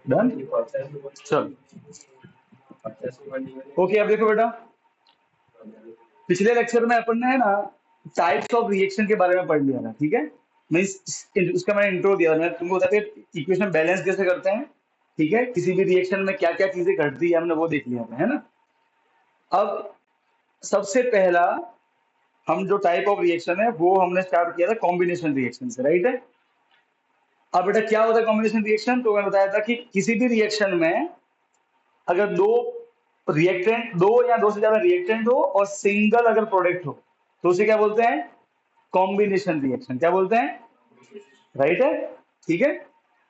Done. चल okay, अब देखो बेटा, पिछले लेक्चर में अपन ने है ना टाइप्स ऑफ रिएक्शन के बारे में पढ़ लिया था, ठीक है। उसका मैंने इंट्रो दिया था, मैंने तुमको बताया इक्वेशन बैलेंस कैसे करते हैं, ठीक है। किसी भी रिएक्शन में क्या क्या चीजें घटती है हमने वो देख लिया था, है ना। अब सबसे पहला हम जो टाइप ऑफ रिएक्शन है वो हमने स्टार्ट किया था कॉम्बिनेशन रिएक्शन से, राइट है। अब बेटा क्या होता है कॉम्बिनेशन रिएक्शन, तो मैंने बताया था कि किसी भी रिएक्शन में अगर दो रिएक्टेंट, दो या दो से ज्यादा रिएक्टेंट हो और सिंगल अगर प्रोडक्ट हो तो उसे क्या बोलते हैं, कॉम्बिनेशन रिएक्शन। क्या बोलते हैं, राइट है, ठीक है।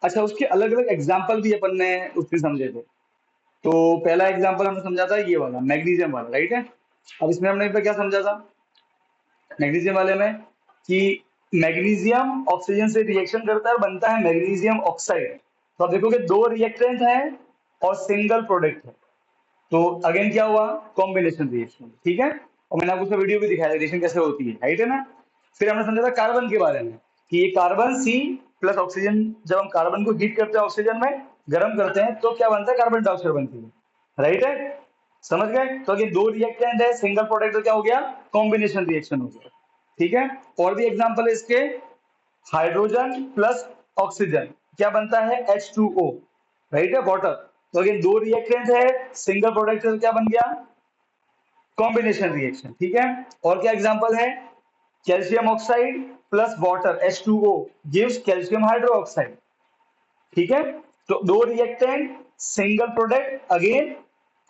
अच्छा, उसके अलग अलग एग्जाम्पल भी अपन ने उसमें समझे थे। तो पहला एग्जाम्पल हमने समझा था ये वाला मैग्नीशियम वाला, राइट है। अब इसमें हमने क्या समझा था मैग्नीशियम वाले में, कि मैग्नीशियम ऑक्सीजन से रिएक्शन करता है, बनता है मैग्नीशियम ऑक्साइड। तो आप देखोगे दो रिएक्टेंट है और सिंगल प्रोडक्ट है, तो अगेन क्या हुआ, कॉम्बिनेशन रिएक्शन, ठीक है। और मैंने आपको उसका वीडियो भी दिखाया रिएक्शन कैसे होती है, राइट है ना। फिर हमने समझा था कार्बन के बारे में, कि ये कार्बन सी प्लस ऑक्सीजन, जब हम कार्बन को हीट करते हैं ऑक्सीजन में गर्म करते हैं तो क्या बनता है, कार्बन डाइऑक्साइड बनती है, राइट है। समझ गए, तो अगर दो रिएक्टेंट है सिंगल प्रोडक्ट तो क्या हो गया, कॉम्बिनेशन रिएक्शन हो गया, ठीक है। और भी एग्जांपल है इसके, हाइड्रोजन प्लस ऑक्सीजन क्या बनता है, H2O, राइट है, वाटर। तो अगेन दो रिएक्टेंट है सिंगल प्रोडक्ट तो क्या बन गया, कॉम्बिनेशन रिएक्शन, ठीक है। और क्या एग्जांपल है, calcium oxide plus water H2O gives calcium hydroxide, ठीक है। तो दो reactant single product, again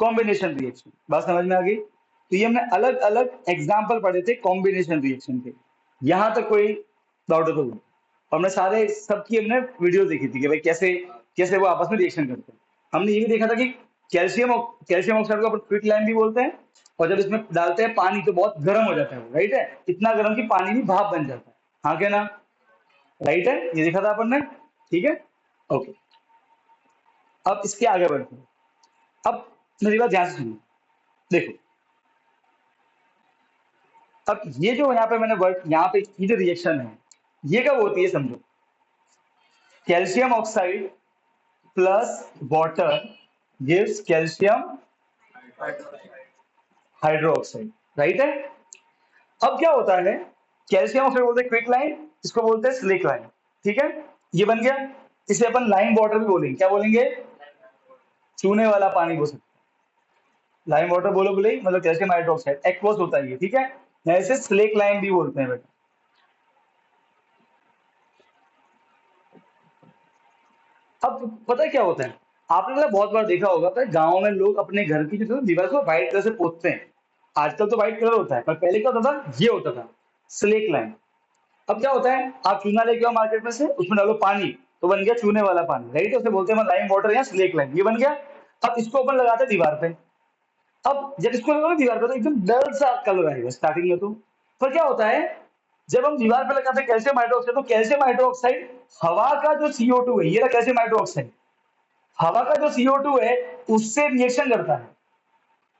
combination reaction. बात समझ में आ गई। तो ये हमने अलग अलग एग्जांपल पढ़े थे कॉम्बिनेशन रिएक्शन के, यहां तक कोई डाउट है तो बोलो। हमने सारे सबकी हमने वीडियो देखी थी कि भाई कैसे कैसे वो आपस में रिएक्शन करते हैं। हमने ये भी देखा था कि कैल्शियम ऑक्साइड को अपन क्विक लाइम भी बोलते हैं, और जब इसमें डालते हैं पानी तो बहुत गर्म हो जाता है, राइट है, इतना गर्म कि पानी भी भाप बन जाता है, हाँ क्या ना, राइट है, ये देखा था अपन ने, ठीक है, ओके। अब इसके आगे बढ़ते हैं। अब मेरी बात ध्यान से सुनिए, देखो अब ये जो यहाँ पे मैंने वर्ड, यहाँ पे ये जो रिएक्शन है ये कब होती है समझो, calcium oxide plus water gives calcium hydroxide, right है। अब क्या होता है, कैल्शियम ऑक्साइड बोलते हैं क्विक लाइन, इसको बोलते हैं स्लिक लाइन, ठीक है। ये बन गया, इसे अपन लाइम वाटर भी बोलेंगे, क्या बोलेंगे, चूने वाला पानी बोल सकते हैं। लाइम वाटर बोलो बोले मतलब कैल्शियम हाइड्रोक्साइड एक्वस होता है ये, ठीक है। या इसे स्लेक लाइम भी बोलते हैं बेटा। अब पता है क्या होता है, आपने मतलब बहुत बार देखा होगा, पर गांव में लोग अपने घर की जो दीवार को व्हाइट कलर से पोतते हैं। आजकल तो व्हाइट कलर होता है, पर पहले क्या होता था, ये होता था स्लेक लाइन। अब क्या होता है, आप चूना लेके आओ मार्केट में से, उसमें डालो पानी तो बन गया चूने वाला पानी, राइट, उसे बोलते हैं लाइम वाटर या स्लेक लाइन, ये बन गया। अब इसको अपन लगाते हैं दीवार पे। अब जब इसको लगाओ दीवार पे तो एकदम डल सा कलर आएगा स्टार्टिंग में तो। पर क्या होता है, जब हम दीवार पे लगाते हैं कैल्शियम हाइड्रोक्साइड, तो कैल्शियम हाइड्रोक्साइड हवा का जो CO2 है, ये रहा कैल्शियम हाइड्रोक्साइड, हवा का जो CO2 है उससे रिएक्शन करता है,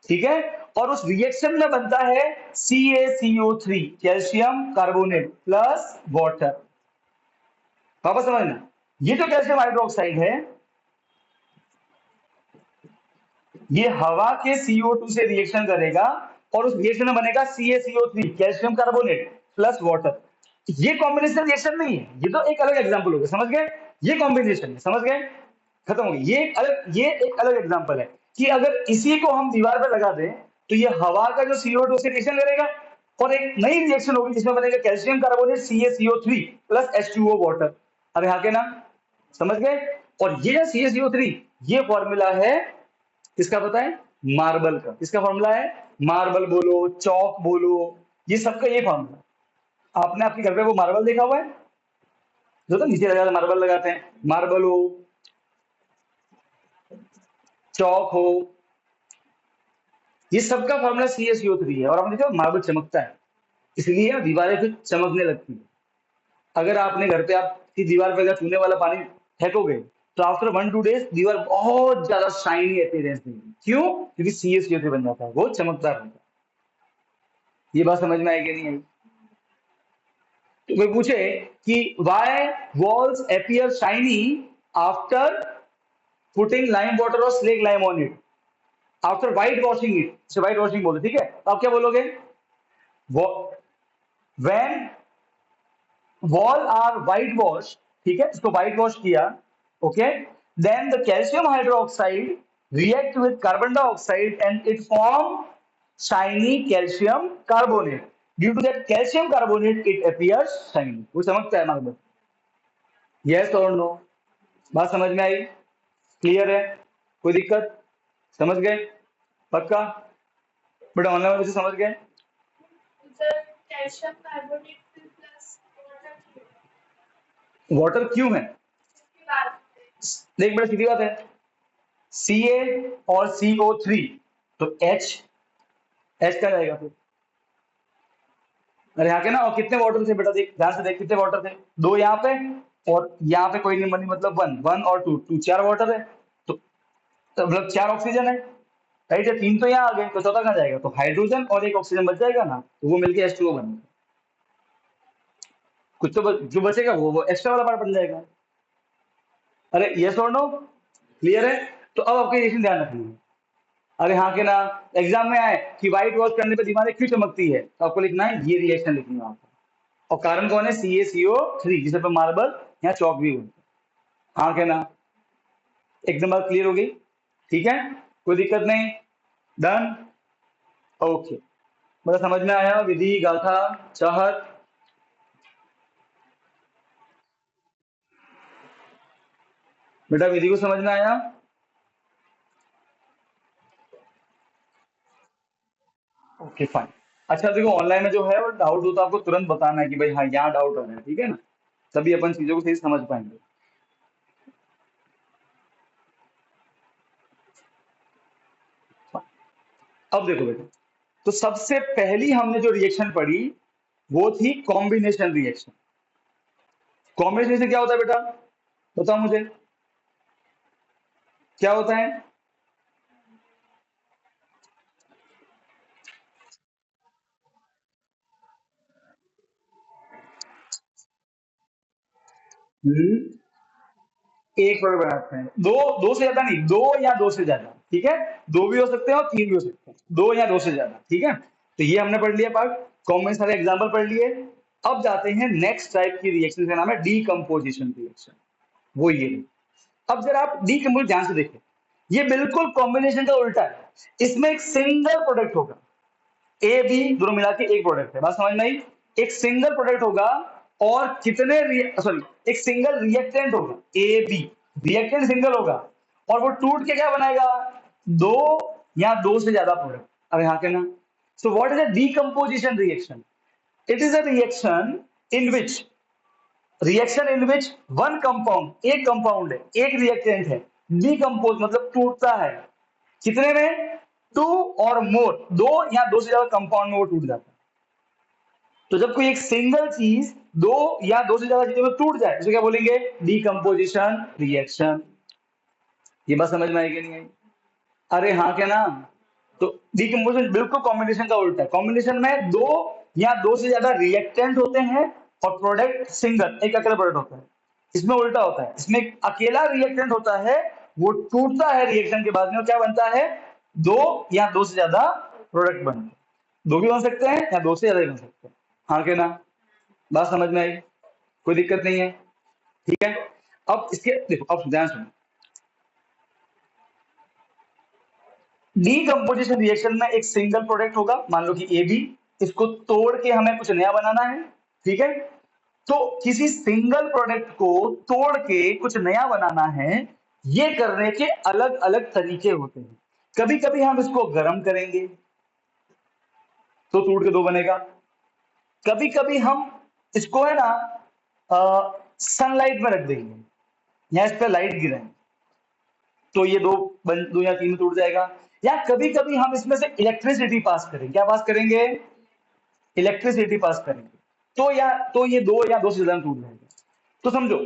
ठीक है। और उस रिएक्शन में बनता है CaCO3 calcium carbonate plus water. वापस समझना, ये जो कैल्शियम हाइड्रोक्साइड है ये हवा के CO2 से रिएक्शन करेगा और उस रिएक्शन में बनेगा CaCO3 calcium carbonate plus water. ये कॉम्बिनेशन रिएक्शन नहीं है, ये तो एक अलग एग्जांपल हो गया, समझ गए, ये कॉम्बिनेशन है, समझ गए, खत्म हो गया। ये एक अलग एग्जांपल है कि अगर इसी को हम दीवार पर लगा दें तो ये हवा का जो CO2 से रिएक्शन करेगा और एक नई रिएक्शन होगी जिसमें बनेगा calcium carbonate CaCO3 plus H2O water. अरे हाँ के ना, समझ गए। और ये CaCO3 ये फॉर्मूला है किसका पता है, मार्बल का। किसका फॉर्मूला है, मार्बल बोलो चौक बोलो, ये सबका ये फॉर्मूला। आपने आपके घर पे वो मार्बल देखा हुआ है जो तो नीचे लगा मार्बल लगाते हैं, मार्बल हो चौक हो, ये सबका फॉर्मूला CaCO3 है। और आपने देखा मार्बल चमकता है इसलिए दीवारें फिर चमकने लगती है। अगर आपने घर पे आपकी दीवार पे अगर चूने वाला पानी फेंकोगे तो आफ्टर 1-2 डेज दीवार बहुत ज्यादा शाइनी अपीयरेंस देगी। क्यों, क्योंकि CaCO3 बन जाता है, वो चमकदार बनता है। ये बात समझ में आएगी नहीं आई, तो कोई पूछे कि why walls appear shiny after putting lime water or slake lime on it after white washing it, इसे white washing बोलते, ठीक है? तो आप क्या बोलोगे? when wall are white wash, ठीक है, इसको white wash किया, okay, then the calcium hydroxide react with carbon dioxide and it form shiny calcium carbonate. Due to that calcium carbonate it appears shiny. वो समझता है मार्बल? यस और no? बात समझ में आई? क्लियर है? कोई दिक्कत? समझ गए? पक्का? बट ऑनलाइन में समझ गए? कैल्शियम कार्बोनेट प्लस वाटर क्यों है? देख बड़ा सीधी बात है, Ca और CO3, तो H क्या जाएगा फिर? अरे यहाँ के ना, और कितने वाटर थे बेटा? देख ध्यान से देख, कितने वाटर थे? 2 यहाँ पे और यहाँ पे कोई नहीं बनी, मतलब 1 और 2 4 वाटर है, तो मतलब 4 ऑक्सीजन है, राइट है? 3 तो यहाँ आ गए, तो चौथा कहाँ जाएगा? तो हाइड्रोजन और 1 ऑक्सीजन बच जाएगा ना, तो वो मिलके H2O बनेगा। कुछ तो जो बचेगा वो एक्स्ट्रा वाला पार्ट बन जाएगा। अरे यस और नो? क्लियर है? तो अब आपको रिएक्शन ध्यान रखनी है। अरे हाँ के ना, एग्जाम में आए कि व्हाइट वॉश करने पे दीवारें क्यों चमकती है, तो आपको लिखना है ये रिएक्शन लिखनी है आपको। और कारण कौन है? CaCO3, जिसे पे मार्बल या चौक भी बोलते हैं। हाँ के ना? एकदम बात क्लियर हो गई? ठीक है, कोई दिक्कत नहीं? डन? ओके, बड़ा समझ में आया? विधि, गाथा, चाहत? बेटा विधि को समझ में आया? Okay fine. अच्छा देखो, ऑनलाइन में जो है वो डाउट हो तो आपको तुरंत बताना है कि भाई हाँ यहाँ डाउट आ रहा है, ठीक है ना? तभी अपन चीजों को सही समझ पाएंगे। अब देखो बेटा, तो सबसे पहली हमने जो रिएक्शन पढ़ी वो थी कॉम्बिनेशन रिएक्शन। कॉम्बिनेशन से क्या होता है बेटा? बताओ मुझे, क्या होता है? एक प्रोडक्ट बनाते हैं, दो से ज्यादा नहीं, 2 या 2 से ज्यादा, ठीक है? 2 भी हो सकते हैं और 3 भी हो सकते हैं, 2 या 2 से ज्यादा, ठीक है? तो ये हमने पढ़ लिया पार्ट, कॉम्बिनेशन सारे एग्जाम्पल पढ़ लिए। अब जाते हैं नेक्स्ट टाइप की रिएक्शन, का नाम है डीकम्पोजिशन रिएक्शन। वो ये है। अब जरा आप डीकम्पोज ध्यान से देखें, ये बिल्कुल कॉम्बिनेशन का उल्टा है। इसमें एक सिंगल प्रोडक्ट होगा, ए बी दोनों मिला के एक प्रोडक्ट है, बात समझ में आई? एक सिंगल प्रोडक्ट होगा और कितने सॉरी, एक सिंगल रिएक्टेंट होगा, ए बी, रिएक्टेंट सिंगल होगा, और वो टूट के क्या बनाएगा? 2 या 2 से ज्यादा प्रोडक्ट। अब यहाँ के ना, so what is a decomposition reaction? It is a reaction in which one compound, एक कंपाउंड है, एक रिएक्टेंट है, डीकम्पोज मतलब टूटता है, कितने में? 2 और मोर, 2 या 2 से ज्यादा कंपाउंड में वो टूट जाता है। तो जब कोई एक सिंगल चीज 2 या 2 से ज्यादा चीजों में टूट जाए, उसे क्या बोलेंगे? Decomposition reaction. ये बात समझ में आएगी नहीं आई? अरे हाँ क्या ना? तो डीकम्पोजिशन बिल्कुल कॉम्बिनेशन का उल्टा है। कॉम्बिनेशन में 2 या 2 से ज्यादा रिएक्टेंट होते हैं और प्रोडक्ट सिंगल, एक अकेला प्रोडक्ट होता है। इसमें उल्टा होता है, इसमें एक अकेला रिएक्टेंट होता है, वो टूटता है रिएक्शन के बाद में, क्या बनता है? 2 या 2 से ज्यादा प्रोडक्ट बनते हैं। 2 भी बन सकते हैं या 2 से ज्यादा भी बन सकते हैं। हाँ के ना? बात समझ में आई? कोई दिक्कत नहीं है? ठीक है। अब इसके देखो, अब ध्यान सुनो, डीकम्पोजिशन रिएक्शन में एक सिंगल प्रोडक्ट होगा, मान लो कि ए बी, इसको तोड़ के हमें कुछ नया बनाना है, ठीक है? तो किसी सिंगल प्रोडक्ट को तोड़ के कुछ नया बनाना है, ये करने के अलग अलग तरीके होते हैं। कभी कभी हम इसको गर्म करेंगे तो टूट के 2 बनेगा, कभी कभी हम इसको है ना सनलाइट में रख देंगे या इस पर लाइट गिराएंगे तो ये 2 या 3 में टूट जाएगा, या कभी कभी हम इसमें से इलेक्ट्रिसिटी पास करेंगे। क्या पास करेंगे? इलेक्ट्रिसिटी पास करेंगे, तो ये 2 या 2 से ज्यादा टूट जाएगा। तो समझो,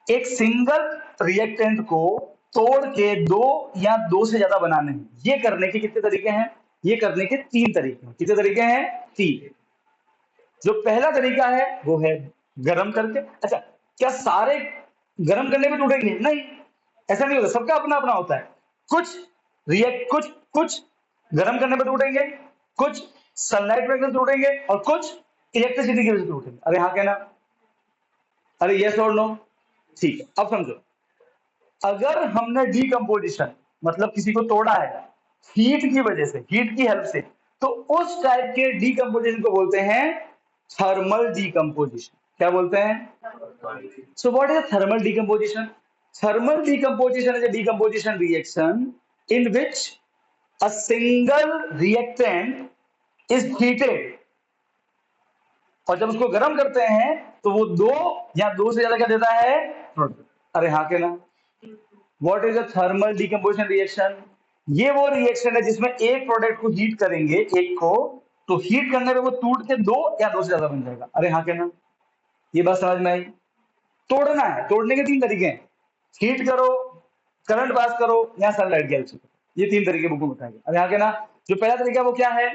एक सिंगल रिएक्टेंट को तोड़ के 2 या 2 से ज्यादा बनाने हैं, ये करने के कितने तरीके हैं? ये करने के 3 तरीके हैं। कितने तरीके हैं? 3। जो पहला तरीका है वो है गर्म करके। अच्छा, क्या सारे गर्म करने में टूटेंगे? नहीं, ऐसा नहीं होता, सबका अपना अपना होता है। कुछ गर्म करने में टूटेंगे, कुछ सनलाइट में टूटेंगे, और कुछ इलेक्ट्रिसिटी की वजह से टूटेंगे। अरे हाँ कहना, अरे यस और नो। ठीक है, अब समझो, अगर हमने डीकम्पोजिशन मतलब किसी को तोड़ा है हीट की वजह से, हीट की हेल्प से, तो उस टाइप के डीकम्पोजिशन को बोलते हैं थर्मल डीकम्पोजिशन। क्या बोलते हैं? So what is thermal decomposition? Thermal decomposition is a decomposition reaction in which a single reactant is heated, और जब उसको गर्म करते हैं तो वो दो या दो से ज्यादा क्या देता है? प्रोडक्ट। अरे हाँ के ना, what is a thermal decomposition reaction? ये वो रिएक्शन है जिसमें एक प्रोडक्ट को हीट करेंगे, एक को, तो हीट करने पे वो टूट के दो या दो से ज्यादा बन जाएगा। अरे हाँ के ना, ये बात समझ में आई? तोड़ना है, तोड़ने के तीन तरीके हैं, हीट करो, करंट पास करो, या सनलाइट की हेल्प से। ये तीन तरीके बुक में बताएंगे। अरे हाँ के ना, जो पहला तरीका वो क्या है?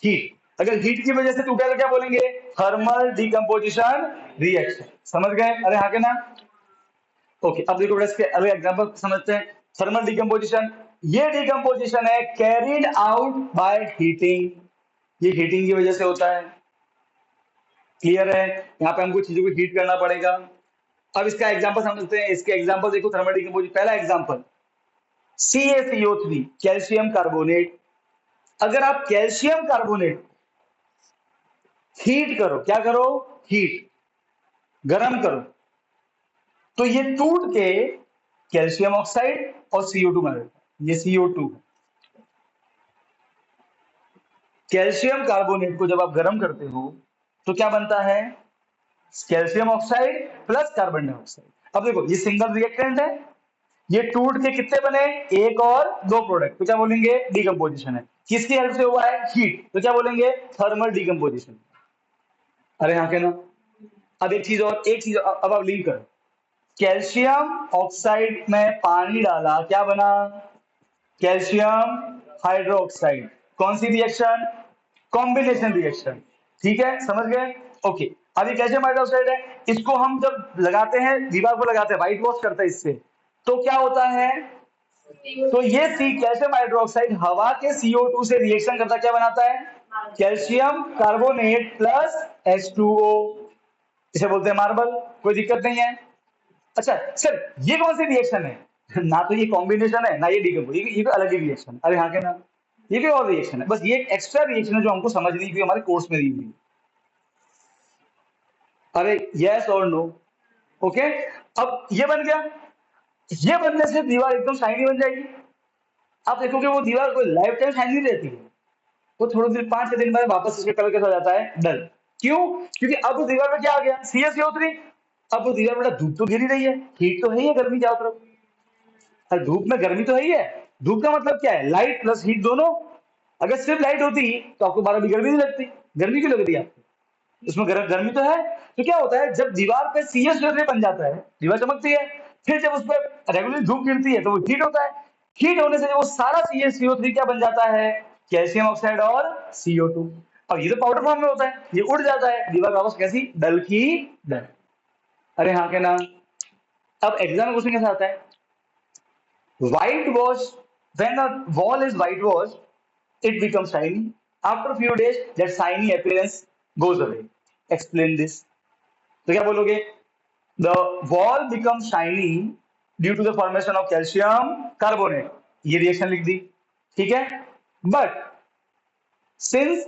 हीट। अगर हीट की वजह से टूटा तो क्या बोलेंगे? Thermal decomposition reaction. समझ गए? अरे हाँ के ना। ओके, अब देखो इसके अगले एग्जांपल समझते हैं। थर्मल डीकम्पोजिशन, ये डीकम्पोजिशन है कैरिड आउट बाय हीटिंग, ये हीटिंग की वजह से होता है। क्लियर है? यहाँ पे हमको चीजों को हीट करना पड़ेगा। अब इसका एग्जांपल समझते हैं। इसके एग्जांपल देखो, थर्मल डीकम्पोजिशन। पहला एग्जांपल CaCO3, कैल्शियम कार्बोनेट। अगर आप कैल्शियम कार्बोनेट हीट करो, क्या करो? हीट, गरम करो, तो ये टूट के कैल्शियम ऑक्साइड और CO2 बन जाता है। ये CO2 है। कैल्शियम कार्बोनेट को जब आप गर्म करते हो तो क्या बनता है? Calcium oxide plus carbon dioxide. अब देखो, ये सिंगल रिएक्टेंट है, ये टूट के कितने बने? एक और दो प्रोडक्ट, तो क्या बोलेंगे? डीकम्पोजिशन है। किसकी हेल्प से हुआ है? हीट, तो क्या बोलेंगे? Thermal decomposition. अरे हाँ कहना। अब एक चीज और, अब आप लिंक करो। कैल्शियम ऑक्साइड में पानी डाला, क्या बना? Calcium hydroxide. कौन सी रिएक्शन? Combination reaction. ठीक है, समझ गए? ओके, अब ये कैल्शियम हाइड्रोक्साइड है, इसको हम जब लगाते हैं, दीवार को लगाते हैं, व्हाइट वॉश करते हैं इससे, तो क्या होता है? तो ये कैल्शियम हाइड्रोक्साइड हवा के CO2 से रिएक्शन करता क्या बनाता है? Calcium carbonate plus H2O। इसे बोलते हैं मार्बल। कोई दिक्कत नहीं है। अच्छा सर, ये कौन सी रिएक्शन है? ना तो ये कॉम्बिनेशन है, ना ये डीकम्पोजिशन, ये तो अलग ही रिएक्शन है। अरे हाँ के ना, ये भी और रिएक्शन है, बस ये एक्स्ट्रा रिएक्शन है जो हमको समझनी थी, हमारे कोर्स में दी हुई। अरे यस और नो। ओके, अब ये बन गया। ये बनने से दीवार एकदम शाइनी बन जाएगी। आप देखोगे वो दीवार कोई लाइफ टाइम शाइनी रहती है, वो थोड़े दिन, 5-6 दिन बाद वापस उसके कलर कैसा हो जाता है? डल। क्यों? क्योंकि अब उस दीवार में क्या आ गया? CaCO3। अब वो दीवार बेटा धूप तो गिर ही रही है, हीट तो है ही है, गर्मी चारों तरफ, और धूप में गर्मी तो है ही है। धूप का मतलब क्या है? लाइट प्लस हीट दोनों। अगर सिर्फ लाइट होती तो आपको 12 भी गर्मी नहीं लगती। गर्मी क्यों लग रही है आपको? इसमें गर्मी तो है। तो क्या होता है, जब दीवार पे CaCO3 बन जाता है, दीवार चमकती है, फिर जब उस पर रेगुलर धूप गिरती है तो वो हीट होता है। हीट होने से वो सारा CaCO3 क्या बन जाता है? कैल्शियम ऑक्साइड और CO2। अब ये तो पाउडर फॉर्म में होता है, ये उड़ जाता है, दीवार वापस कैसी? डल की डल। अरे हाँ के ना। अब एग्जाम में क्वेश्चन कैसा आता है? Whitewash, when a wall is whitewashed, it becomes shiny. After a few days, that shiny appearance goes away. Explain this. तो क्या बोलोगे? The wall becomes shiny due to the formation of calcium carbonate. ये reaction लिख दी, ठीक है? But since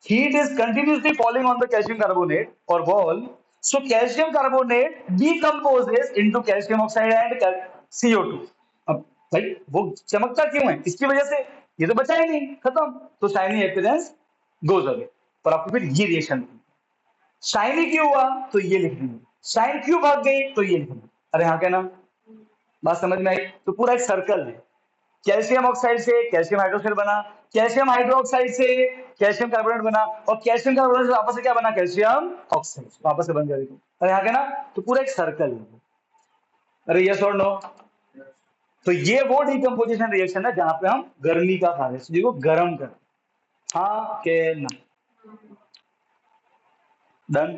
heat is continuously falling on the calcium carbonate or wall, so calcium carbonate decomposes into calcium oxide and CO2. अब भाई वो चमकता क्यों है? इसकी वजह से, ये तो बचा ही नहीं, खत्म, तो शाइनी अपीयरेंस गोज अवे। पर आपको फिर ये रिएक्शन, शाइनी क्यों हुआ तो ये लिख देंगे, शाइन क्यों भाग गई तो ये लिख देंगे। अरे हाँ क्या ना, बात समझ में आई? तो पूरा एक सर्कल है, कैल्शियम ऑक्साइड से कैल्शियम हाइड्रोक्साइड बना, कैल्शियम हाइड्रोक्साइड से कैल्शियम कार्बोनेट बना, और कैल्शियम कार्बोनेट से वापस से क्या बना? कैल्शियम ऑक्साइड, वापस से बन गया। देखो अरे हाँ क्या ना, तो पूरा एक सर्कल है। अरे यस और नो। तो ये वो डीकम्पोजिशन रिएक्शन है जहां पे हम गर्मी का खाते हैं, को गर्म कर। हाँ के ना। डन।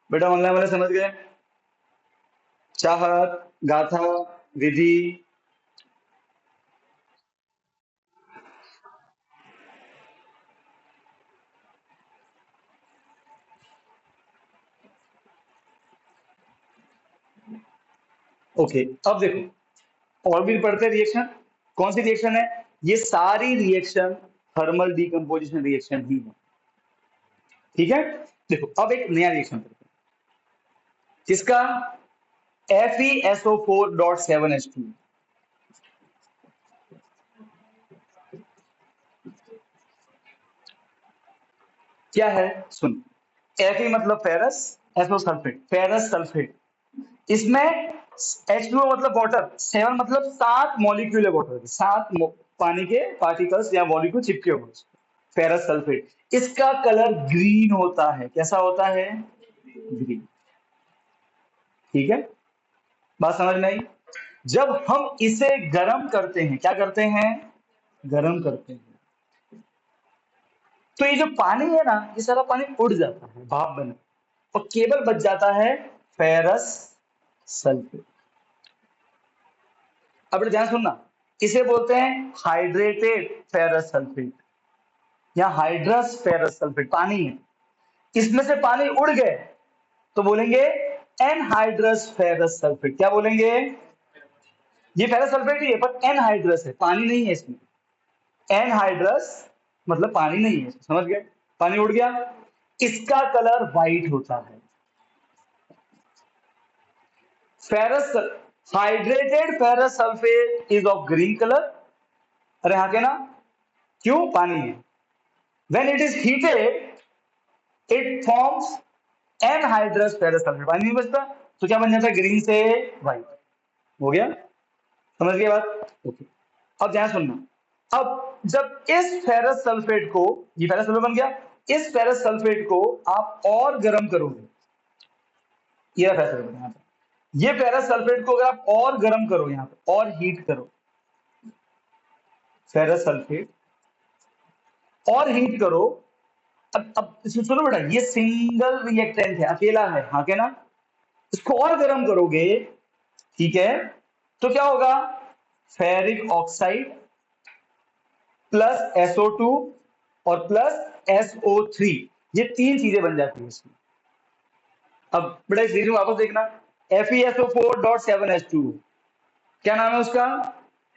बेटा ऑनलाइन वाले समझ गए? चाहत, गाथा, विधि। ओके, अब देखो और भी पढ़ते हैं रिएक्शन। कौन सी रिएक्शन है? ये सारी रिएक्शन थर्मल डीकंपोजिशन रिएक्शन ही है। ठीक है, देखो अब एक नया रिएक्शन करते हैं जिसका FeSO4.7H2। क्या है सुन, Fe मतलब ferrous, SO sulphate, ferrous sulphate. इसमें H2O मतलब वाटर, 7 मतलब 7 मॉलिक्यूल है वाटर के, 7 पानी के पार्टिकल्स या मॉलिक्यूल चिपके हुए, फेरस सल्फेट। इसका कलर ग्रीन होता है। कैसा होता है? ग्रीन। ठीक है, बात समझ में आई? जब हम इसे गर्म करते हैं, क्या करते हैं? गर्म करते हैं, तो ये जो पानी है ना, ये सारा पानी उड़ जाता है भाप बने, और केवल बच जाता है फेरस सल्फेट। अब ध्यान सुनना, इसे बोलते हैं हाइड्रेटेड फेरस सल्फेट या हाइड्रस फेरस सल्फेट। पानी है, इसमें से पानी उड़ गए तो बोलेंगे एनहाइड्रस फेरस सल्फेट। क्या बोलेंगे? ये फेरस सल्फेट ही है पर एनहाइड्रस है, पानी नहीं है इसमें। एनहाइड्रस मतलब पानी नहीं है, समझ गए? पानी उड़ गया, इसका कलर व्हाइट होता है। Ferrous, hydrated ferrous sulphate is of green colour. अरे हाँ के ना, क्यों? पानी है। When it is heated it forms anhydrous ferrous sulphate. पानी नहीं बचता तो क्या बन जाता है? ग्रीन से व्हाइट। हो गया, समझ गए बात? ओके, अब ध्यान सुनना। अब जब इस फेरस सल्फेट को, ये फेरस सल्फेट बन गया, इस फेरस सल्फेट को आप और गर्म करोगे, ये रहा फेरस सल्फेट यहाँ पे, ये फेरस सल्फेट को अगर आप और गर्म करो, यहाँ पे और हीट करो फेरस सल्फेट, और हीट करो। अब इसमें सुनो बेटा, ये सिंगल रिएक्टेंट है, अकेला है, हाँ के ना? इसको और गर्म करोगे, ठीक है, तो क्या होगा? फेरिक ऑक्साइड प्लस SO2 और प्लस SO3, ये तीन चीजें बन जाती है इसमें। अब बेटा इस रीजन वापस देखना, FeSO4.7H2, क्या नाम है उसका?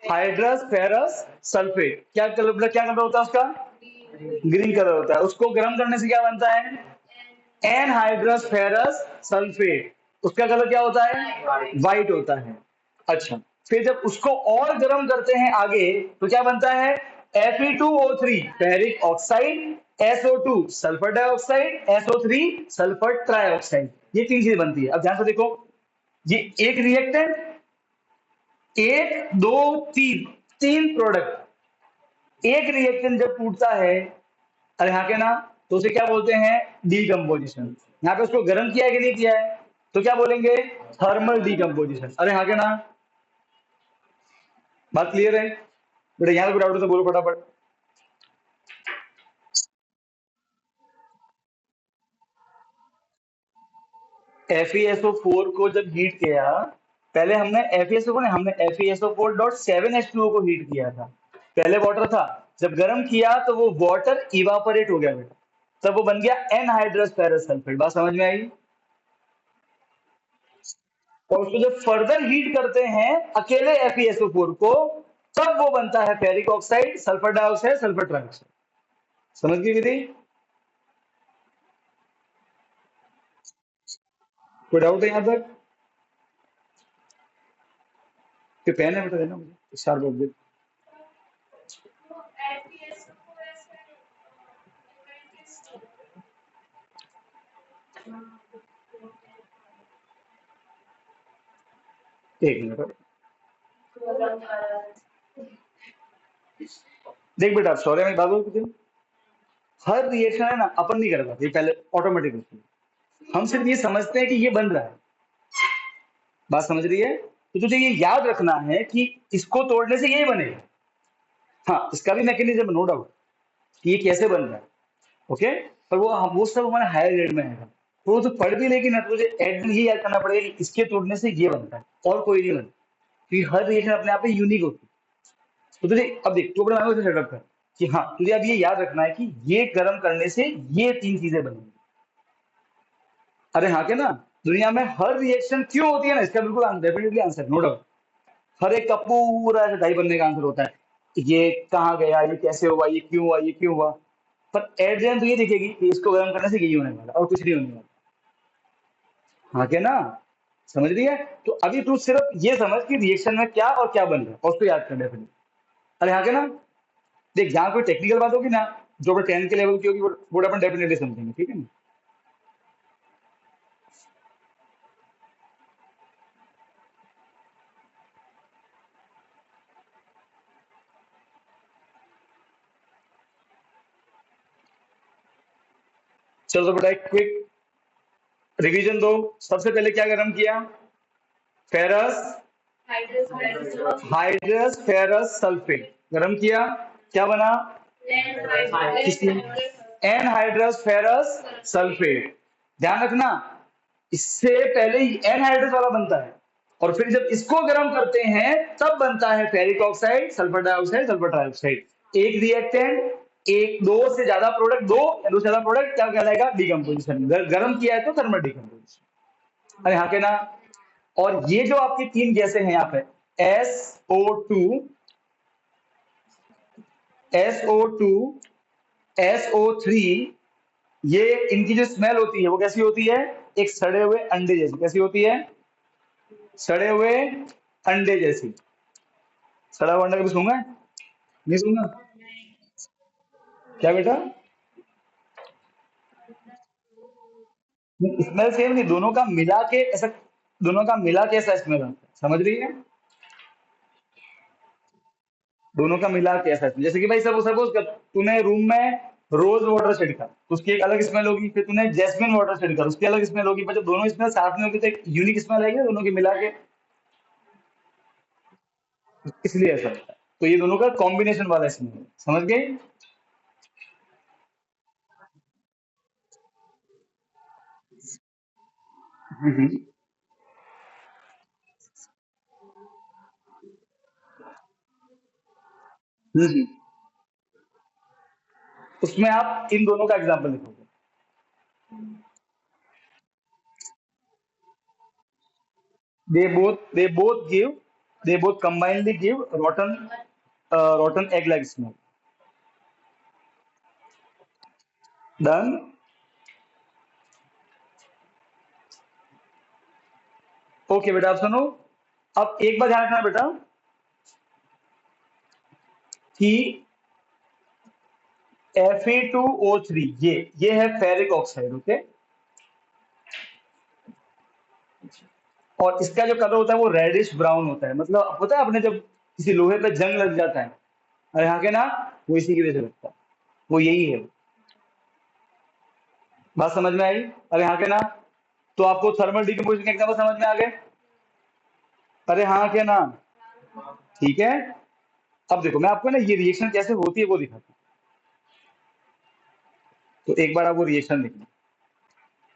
Hydrous ferrous sulphate. क्या कलर, क्या कलर होता है उसका? ग्रीन कलर होता है। उसको गर्म करने से क्या बनता है? Anhydrous ferrous sulphate. उसका कलर क्या होता है? व्हाइट होता है। अच्छा, फिर जब उसको और गर्म करते हैं आगे तो क्या बनता है? Fe2O3 ferric oxide, SO2 sulphur dioxide, SO3 sulphur trioxide. ये तीन चीजें बनती है। अब ध्यान से देखो, ये एक रिएक्टेंट, एक दो तीन, तीन प्रोडक्ट। एक रिएक्टेंट जब टूटता है, अरे हाँ के ना, तो उसे क्या बोलते हैं? डीकंपोजिशन। यहाँ पे उसको गर्म किया है कि नहीं किया है, तो क्या बोलेंगे? Thermal decomposition. अरे हाँ के ना, बात क्लियर है? बेटा यहाँ पे डाउट तो बोलो फटाफट। FeSO4 को जब हीट किया, पहले हमने FeSO को नहीं, हमने FeSO4.7H2O को हीट किया था। पहले वाटर था, जब गर्म किया तो वो वाटर इवापोरेट हो गया बेटा, तब वो बन गया एनहाइड्रस फेरस सल्फेट। बात समझ में आई? और उसको जब फर्दर हीट करते हैं अकेले FeSO4 को, तब वो बनता है ferric oxide, sulphur dioxide, sulphur trioxide. समझ गई विधि? कोई डाउट है यहाँ तक? कि पेन है बेटा, देना मुझे शार्प ऑब्जेक्ट। तो FeSO4 ऐसा एक मिनट, देख बेटा सॉरी मैं बात बोल, हर रिएक्शन है ना अपन नहीं करता, ये पहले ऑटोमेटिक होती है। हम सिर्फ ये समझते हैं कि ये बन रहा है। बात समझ रही है? तो तुझे ये याद रखना है कि इसको तोड़ने से यही बनेगा। हाँ, इसका भी मैकेनिज्म नो डाउट कि ये कैसे बन रहा है। ओके, पर वो सब हमारे हायर ग्रेड में है। वो तो पढ़ भी लेगी ना, तो तुझे एट ये याद करना पड़ेगा कि इसके तोड़ने से ये बनता है और कोई नहीं बनता, क्योंकि हर रिएक्शन अपने आप में यूनिक होती है। तो तुझे अब देख, तू अपने दिमाग में सेटअप कर कि हाँ तुझे अब ये याद रखना है कि ये गर्म करने से ये तीन चीजें बनेंगी। अरे हाँ के ना, दुनिया में हर रिएक्शन क्यों होती है ना, इसका बिल्कुल डेफिनेटली आंसर, नो डाउट। हर एक का पूरा ऐसे ढाई बनने का आंसर होता है, ये कहाँ गया, ये कैसे हुआ, ये क्यों हुआ, ये क्यों हुआ। पर एट द एंड तो ये दिखेगी कि इसको गर्म करने से यही होने वाला और कुछ नहीं होने वाला। हाँ क्या ना, समझ रही है। तो अभी तू सिर्फ ये समझ कि रिएक्शन में क्या और क्या बन रहा है और उसको याद कर डेफिनेटली। अरे हाँ क्या ना, देख जहाँ कोई टेक्निकल बात होगी ना, जो अपन 10 के लेवल की होगी वो अपन डेफिनेटली समझेंगे, ठीक है ना। चलो तो बेटा एक क्विक रिवीजन दो। सबसे पहले क्या गर्म किया, ferrous hydrous ferrous hydrous ferrous sulphate गर्म किया, क्या बना, लैंड हाइड्रस किसी एनहाइड्रस फेरस सल्फेट। ध्यान रखना, इससे पहले ही एनहाइड्रस वाला बनता है, और फिर जब इसको गर्म करते हैं तब बनता है ferric oxide, sulphur dioxide, sulphur trioxide. एक रिएक्टेंट, एक दो से ज्यादा प्रोडक्ट, दो या दो से ज्यादा प्रोडक्ट क्या कहलाएगा, डिकम्पोजिशन। गर्म किया है तो थर्मल डिकम्पोजिशन। अरे हाँ के ना। और ये जो आपकी तीन गैसें हैं यहाँ पे, SO2, SO2, SO3, ये इनकी जो स्मेल होती है वो कैसी होती है, एक सड़े हुए अंडे जैसी। कैसी होती है, सड़े हुए अंडे जैसी। सड़ा हुआ अंडा कभी सूंघा है? नहीं सूंघा? क्या बेटा, स्मेल सेम नहीं, दोनों का मिला के ऐसा, दोनों का मिला के ऐसा स्मेल आता है, समझ रही है। दोनों का मिला के ऐसा स्मेल, जैसे कि भाई सब सपोज कर तूने रूम में रोज वाटर छिड़का तो उसकी एक अलग स्मेल होगी, फिर तूने जैस्मिन वाटर छिड़का उसकी अलग स्मेल होगी, पर जब दोनों स्मेल साथ में होगी तो एक यूनिक स्मेल आएगी ना दोनों की मिला के, इसलिए ऐसा होता है। तो ये दोनों का कॉम्बिनेशन वाला स्मेल, समझ गए। हम्म। हम्म। उसमें आप इन दोनों का एग्जाम्पल लिखोगे। they both combinedly give rotten egg like smell. Done. Okay बेटा आप सुनो, अब एक बार ध्यान रखना बेटा कि Fe2O3 ये है फेरिक ऑक्साइड, ओके। और इसका जो कलर होता है वो रेडिश ब्राउन होता है, मतलब होता है अपने जब किसी लोहे पे जंग लग जाता है, और यहाँ के ना, वो इसी की वजह से लगता है, वो यही है। बात समझ में आई। अरे यहाँ के ना, तो आपको थर्मल डिकम्पोजिशन के एग्जाम्पल समझ में आ गए। अरे हाँ के ना, ठीक है। अब देखो मैं आपको ना ये रिएक्शन कैसे होती है वो दिखाता हूँ, तो एक बार आप वो रिएक्शन देखना।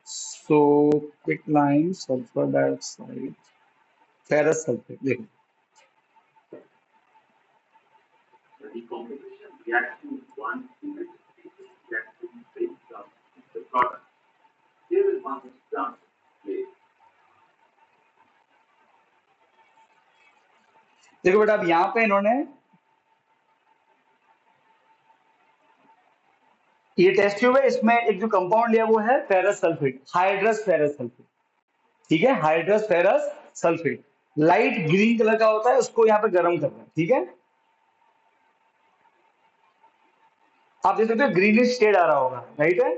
So quick line sulphur dioxide ferrous sulphate, देखो। देखो बेटा अब यहाँ पे इन्होंने ये टेस्ट ट्यूब है, इसमें एक जो कंपाउंड लिया वो है ferrous sulphate, hydrous ferrous sulphate, ठीक है, hydrous ferrous sulphate. Light green colour का होता है, उसको यहाँ पे गर्म करना है, ठीक है। आप देख सकते हो ग्रीनिश शेड आ रहा होगा, राइट है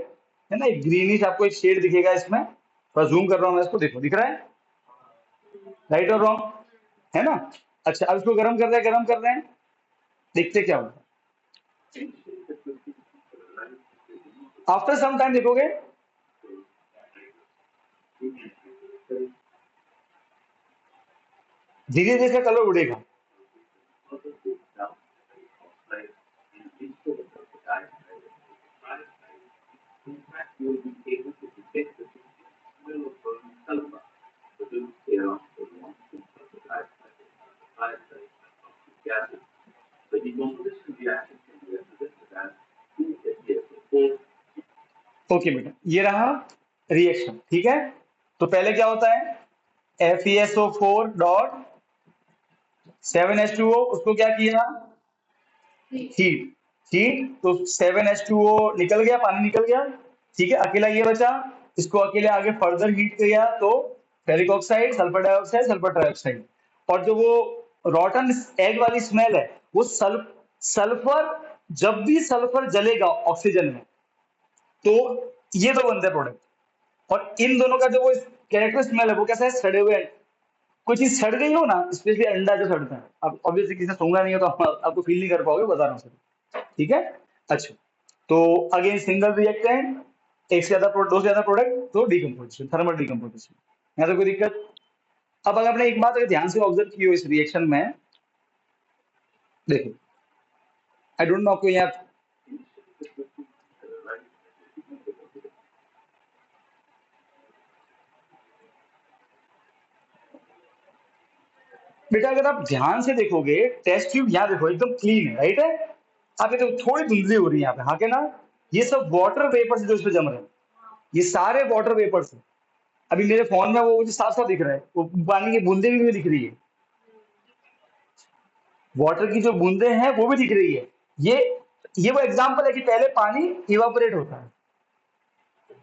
ना, एक ग्रीनिश आपको एक शेड दिखेगा इसमें, थोड़ा जूम कर रहा हूँ मैं इसको, देखो दिख रहा है, राइट और रॉन्ग, है ना। अच्छा अब इसको गर्म कर रहे हैं, गर्म कर रहे हैं, देखते क्या होगा। आफ्टर सम टाइम देखोगे, धीरे धीरे इसका कलर उड़ेगा। ओके बेटा, ये रहा रिएक्शन, ठीक है। तो पहले क्या होता है, FeSO4 डॉट 7H2O, उसको क्या किया, हीट, हीट, तो 7H2O निकल गया, पानी निकल गया, ठीक है, अकेला ये बचा, इसको अकेले आगे फर्दर हीट किया तो ferric oxide, sulphur dioxide, sulphur trioxide. और जो वो रॉटन एग वाली स्मेल है, वो सल्फर, जब भी सल्फर जलेगा ऑक्सीजन में, तो ये दो बनते हैं प्रोडक्ट। और इन दोनों का जो वो कैरेक्टर स्मेल है, वो कैसा है, सड़े हुए, कोई चीज सड़ गई हो ना, स्पेशली अंडा जो सड़ता है, अब ऑब्वियसली किसी ने सूंघा नहीं हो तो आपको फील नहीं कर पाओगे, बता रहा हूँ सर, ठीक है। अच्छा, तो अगेन सिंगल रिएक्टेंट, एक से ज्यादा दो से ज्यादा प्रोडक्ट, तो डिकम्पोजिशन, थर्मल डिकम्पोजिशन, यहाँ तो कोई दिक्कत। अब अगर आपने एक बात अगर ध्यान से ऑब्जर्व की हो इस रिएक्शन में, देखो, आई डोंट नो आपको यहाँ, बेटा अगर आप ध्यान से देखोगे, टेस्ट ट्यूब यहाँ देखो एकदम क्लीन है, राइट है, आप ये देखो थोड़ी धुंधली हो रही है यहाँ पे, हाँ के ना, ये सब वाटर वेपर्स जो इसमें जम रहे हैं, ये सारे वाटर वेपर्स हैं। अभी मेरे फोन में वो मुझे साफ साफ दिख रहा है, वो पानी की बूंदे भी मुझे दिख रही है, वाटर की जो बूंदे हैं वो भी दिख रही है। ये वो एग्जांपल है कि पहले पानी इवापोरेट होता है।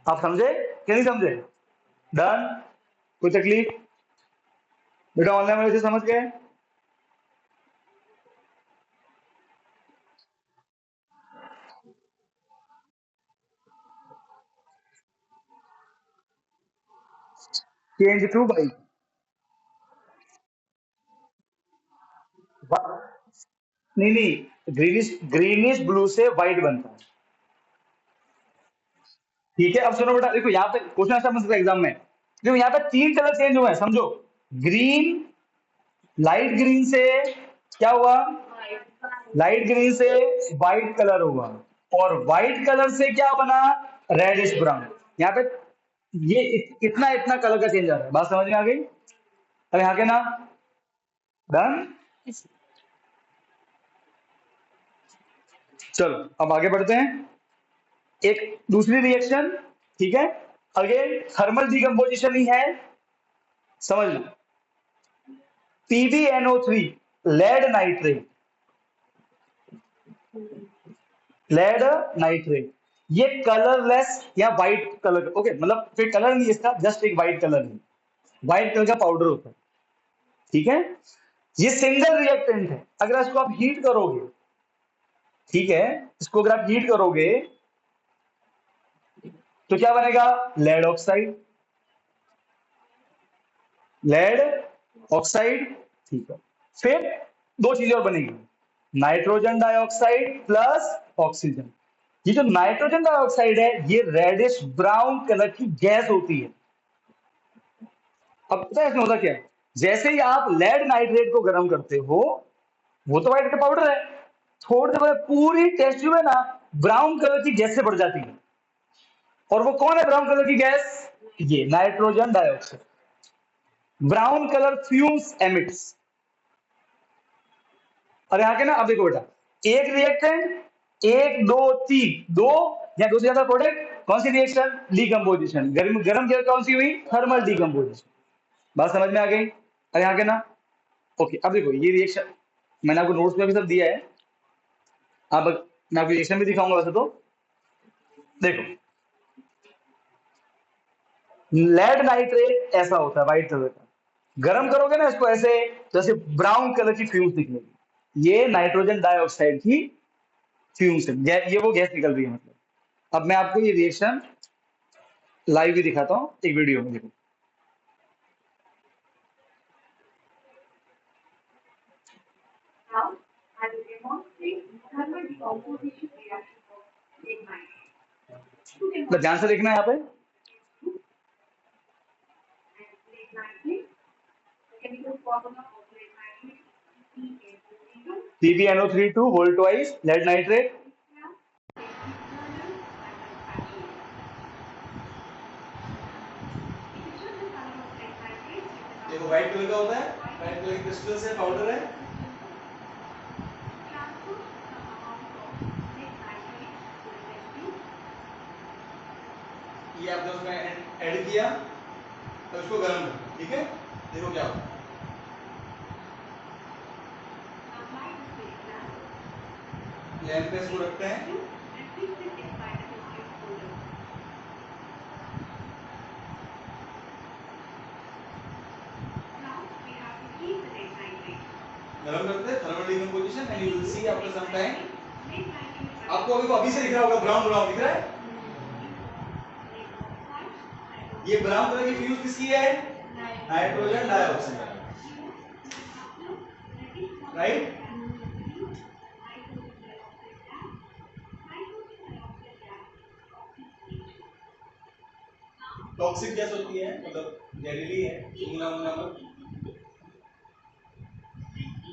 आप समझे कि नहीं समझे? डन, कोई तकलीफ? बेटा ऑनलाइन वाले से समझ गए? चेंज टू बाई, नहीं नहीं, ग्रीनिश ब्लू से व्हाइट बनता है, ठीक है। अब सुनो बेटा, देखो यहाँ पे क्वेश्चन ऐसा बन सकता है एग्जाम में, देखो यहाँ पे तीन कलर चेंज हुए हैं, समझो, ग्रीन, लाइट ग्रीन से क्या हुआ, लाइट ग्रीन से व्हाइट कलर हुआ, और व्हाइट कलर से क्या बना, रेडिश ब्राउन। यहाँ पे ये इतना इतना कलर का चेंज आ रहा है, बात समझ में आ गई? अरे हाँ के ना, डन। चलो अब आगे बढ़ते हैं, एक दूसरी रिएक्शन, ठीक है, अगेन थर्मल डिकम्पोजिशन ही है, समझ लो। PbNO3, lead nitrate, lead nitrate, ये कलरलेस या व्हाइट कलर, ओके, मतलब फिर कलर नहीं इसका, जस्ट एक व्हाइट कलर नहीं, व्हाइट कलर का पाउडर होता है, ठीक है। ये सिंगल रिएक्टेंट है, अगर इसको आप हीट करोगे, ठीक है, इसको अगर आप हीट करोगे तो क्या बनेगा, लेड ऑक्साइड, लेड ऑक्साइड, ठीक है। फिर दो चीजें और बनेगी, नाइट्रोजन डाइऑक्साइड प्लस ऑक्सीजन। ये जो नाइट्रोजन डाइऑक्साइड है, ये रेडिश ब्राउन कलर की गैस होती है। अब पता है इसमें होता क्या है, जैसे ही आप लेड नाइट्रेट को गर्म करते हो, वो तो व्हाइट का पाउडर है, थोड़ी देर बाद पूरी टेस्ट ट्यूब है ना, ब्राउन कलर की गैस से भर जाती है। और वो कौन है ब्राउन कलर की गैस, ये nitrogen dioxide, brown colour fumes emits. और यहाँ के ना, अब देखो बेटा, एक रिएक्टेंट, एक दो तीन, दो या दो से ज्यादा प्रोडक्ट, कौन सी रिएक्शन, डिकम्पोजिशन, गर्म गर्म गैस कौन सी हुई, थर्मल डिकम्पोजिशन। बात समझ में आ गई? और यहाँ के ना, ओके, अब देखो ये रिएक्शन मैंने आपको नोट्स में भी सब दिया है, अब मैं आपको रिएक्शन भी दिखाऊंगा वैसे तो। देखो, लेड नाइट्रेट ऐसा होता है व्हाइट कलर का, गर्म करोगे ना इसको ऐसे, जैसे ब्राउन कलर की फ्यूम्स निकलेगी, ये नाइट्रोजन डाइऑक्साइड की फ्यूम्स है, ये वो गैस निकल रही है मतलब। अब मैं आपको ये रिएक्शन लाइव भी दिखाता हूँ एक वीडियो में, देखो। Now, I will demonstrate thermal decomposition reaction of lignite. To तो ध्यान से देखना है यहाँ पे, lignite, the chemical formula of lignite is PbNO3 whole twice lead nitrate, crystals है, पाउडर है, Transfer some amount of lead nitrate to the test tube. ये आपने उसमें ऐड किया, तो उसको गर्म करो, ठीक है। देखो क्या होता है। Apply the spray lamp. Lamp पे इसको रखते हैं, And fix it inside the test tube holder. Now we have to heat the lead nitrate. गर्म करते हैं, thermal decomposition, and you will see after some time. Lead nitrate आपको अभी से दिख रहा होगा, ब्राउन ब्राउन दिख रहा है। ये ब्राउन कलर की फ्यूज किसकी है? Nitrogen dioxide, right. Toxic gas होती है, मतलब जहरीली है, उंगला उंगला पर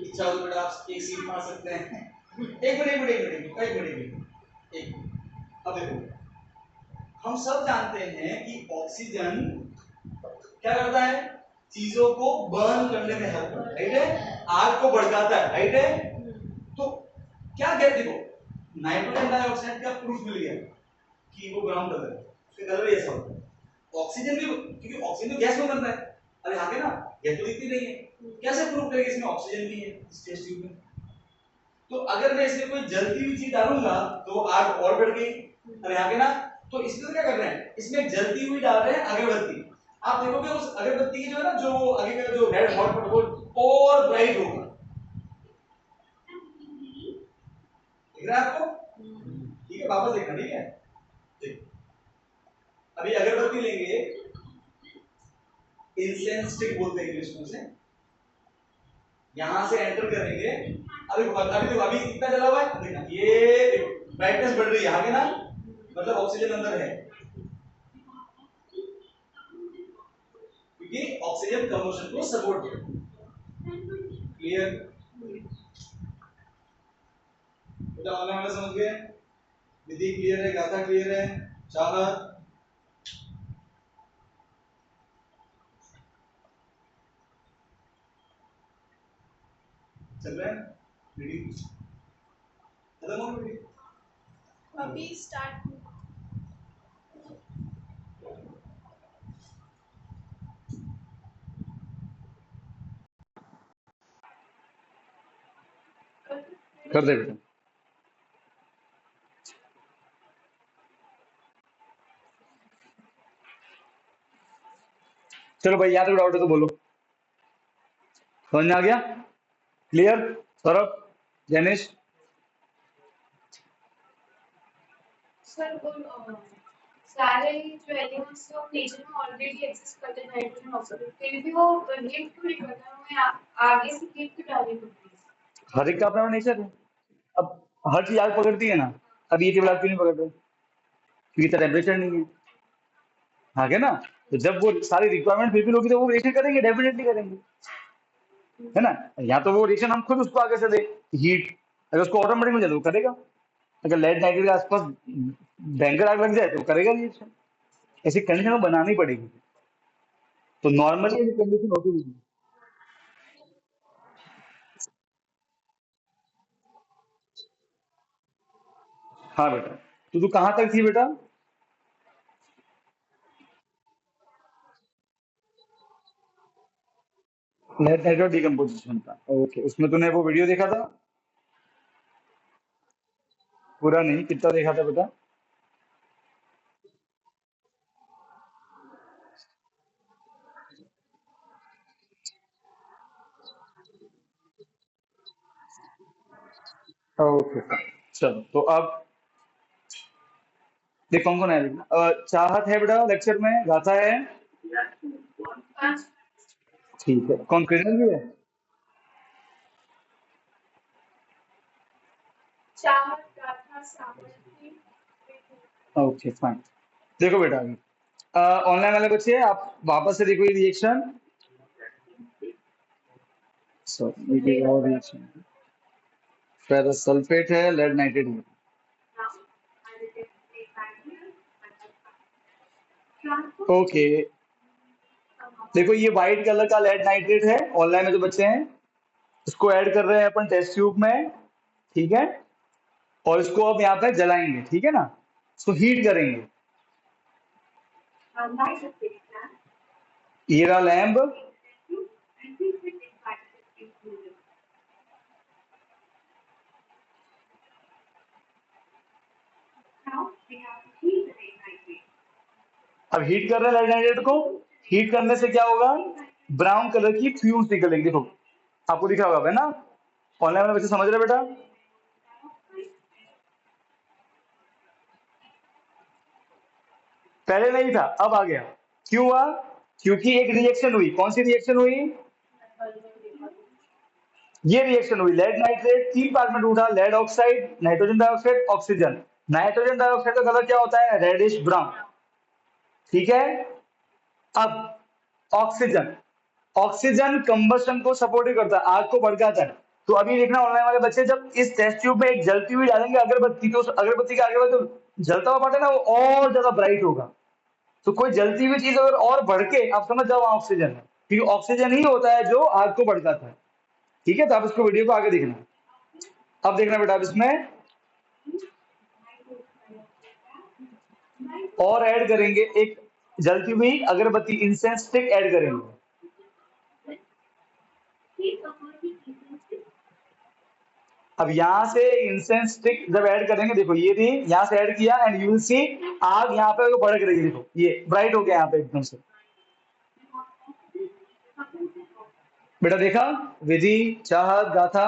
इच्छा हो तो बेटा आप एक सीट मार सकते हैं। एक अब देखो, हम सब जानते हैं कि ऑक्सीजन क्या करता है, चीजों को बर्न करने में हेल्प करता है, राइट है, आग को भड़काता है, राइट है। तो क्या कहते, देखो नाइट्रोजन डाइऑक्साइड का प्रूफ मिल गया कि वो ब्राउन कलर है, उसका कलर ही ऐसा होता है। ऑक्सीजन भी, क्योंकि ऑक्सीजन तो गैस में बनता है, अरे आगे ना गैस तो दिखती नहीं है, कैसे प्रूफ करेंगे इसमें ऑक्सीजन भी है इस टेस्ट ट्यूब में। तो अगर मैं इसमें कोई जलती हुई चीज डालूंगा तो आग और बढ़ गई, अरे आगे ना, तो इसमें क्या कर रहे हैं, इसमें जलती हुई डाल रहे हैं अगरबत्ती। आप देखोगे उस अगरबत्ती की जो है ना, जो आगे का जो रेड हॉट वो और ब्राइट होगा, दिख रहा है आपको? ठीक है, वापस देखना, ठीक है। देखो अभी अगरबत्ती लेंगे, इंसेंस स्टिक बोलते हैं इंग्लिश में उसे, यहां से एंटर करेंगे, अभी कितना जला हुआ है देखना, ये ब्राइटनेस बढ़ रही है आगे ना, मतलब ऑक्सीजन अंदर है, क्योंकि ऑक्सीजन कम्बशन को सपोर्ट करता है। क्लियर? बेटा आने वाला समझ गए, विधि क्लियर है, गाथा क्लियर है, चाहत चल रहा है, रीडिंग खत्म हो गई, अभी स्टार्ट कर दे बेटा। चलो भाई, यहाँ तक डाउट है तो बोलो, समझ में आ गया? क्लियर? सौरभ, जैनिश, सर वो सारे जो एलिमेंट्स जो नेचर में ऑलरेडी एग्जिस्ट करते हैं नाइट्रोजन ऑक्सीजन, फिर भी वो रिएक्ट क्यों नहीं करता है, हमें आगे से हीट क्यों डालनी पड़ती है? हर एक का अपना नेचर है। अब हर चीज आग पकड़ती है ना, अब ये केवल आग क्यों नहीं पकड़ रहे, क्योंकि टेम्परेचर नहीं है, हाँ क्या ना। तो जब वो सारी रिक्वायरमेंट फुलफिल होगी तो वो रिएक्शन करेंगे, डेफिनेटली करेंगे, है ना। या तो वो रिएक्शन हम खुद उसको आगे से दे, हीट, अगर उसको ऑटोमेटिक मिल जाए तो वो करेगा, अगर लेड नाइट्रेट के आसपास भयंकर आग लग जाए तो करेगा रिएक्शन, ऐसी कंडीशन बनानी पड़ेगी। तो नॉर्मली ऐसी कंडीशन होती है। हाँ बेटा, तो तू कहाँ तक थी बेटा? लेड नाइट्रेट डिकम्पोजिशन था, ओके। उसमें तूने वो वीडियो देखा था? पूरा नहीं, कितना देखा था बेटा? ओके, चलो तो अब देख कौन कौन है देखना। चाहत है बेटा लेक्चर में, गाथा है, पांच ठीक है, कौन किरण भी है? चावल गाथा सामग्री ओके फाइन। देखो बेटा अभी ऑनलाइन वाले बच्चे आप वापस से देखो ये रिएक्शन, सॉरी ये और रिएक्शन, फेरस सल्फेट है, लेड नाइट्रेट है। Now I will take the bacteria and transfer okay, some amount देखो ये व्हाइट कलर का लेड नाइट्रेट है, ऑनलाइन में जो बच्चे हैं, इसको ऐड कर रहे हैं अपन टेस्ट ट्यूब में, ठीक है, और इसको अब यहाँ पे जलाएंगे, ठीक है ना, इसको हीट करेंगे। Light the stick lamp, ये रहा lamp, and heat it inside the included. Now we have to heat the lead nitrate. अब हीट कर रहे हैं लेड नाइट्रेट को। हीट करने से क्या होगा, ब्राउन कलर की फ्यूम्स निकलेगी, देखो आपको दिखा होगा है ना, ऑनलाइन वाले बच्चे समझ रहे बेटा। पहले नहीं था, अब आ गया। क्यों हुआ, क्योंकि एक रिएक्शन हुई। कौन सी रिएक्शन हुई, ये रिएक्शन हुई। लेड नाइट्रेट 3 पार्ट में टूटा, lead oxide, nitrogen dioxide, oxygen. Nitrogen dioxide का कलर क्या होता है, रेडिश ब्राउन, ठीक है। अब ऑक्सीजन, ऑक्सीजन कंबशन को सपोर्ट करता है, आग को भड़काता है। तो अभी देखना ऑनलाइन वाले बच्चे, जब इस टेस्ट ट्यूब में एक जलती हुई डालेंगे अगरबत्ती, तो उस अगरबत्ती का आगे जो जलता हुआ पार्ट है ना, वो और ज्यादा ब्राइट होगा। तो कोई जलती हुई चीज अगर और भड़के, आप समझ जाओ वहां ऑक्सीजन है, क्योंकि ऑक्सीजन ही होता है जो आग को भड़काता है, ठीक है। तो आप इसको वीडियो को आगे देखना। अब देखना बेटा, अब इसमें और ऐड करेंगे, एक जलती हुई अगरबत्ती, इंसेंस स्टिक ऐड करेंगे। Heat the working incense stick. अब यहां से इंसेंस स्टिक जब ऐड करेंगे, देखो ये थी, यहां से ऐड किया, एंड यू विल सी आग यहाँ पे भड़क रही है, देखो ये ब्राइट हो गया यहाँ पे एकदम से। बेटा देखा, विधि, चाहत, गाथा,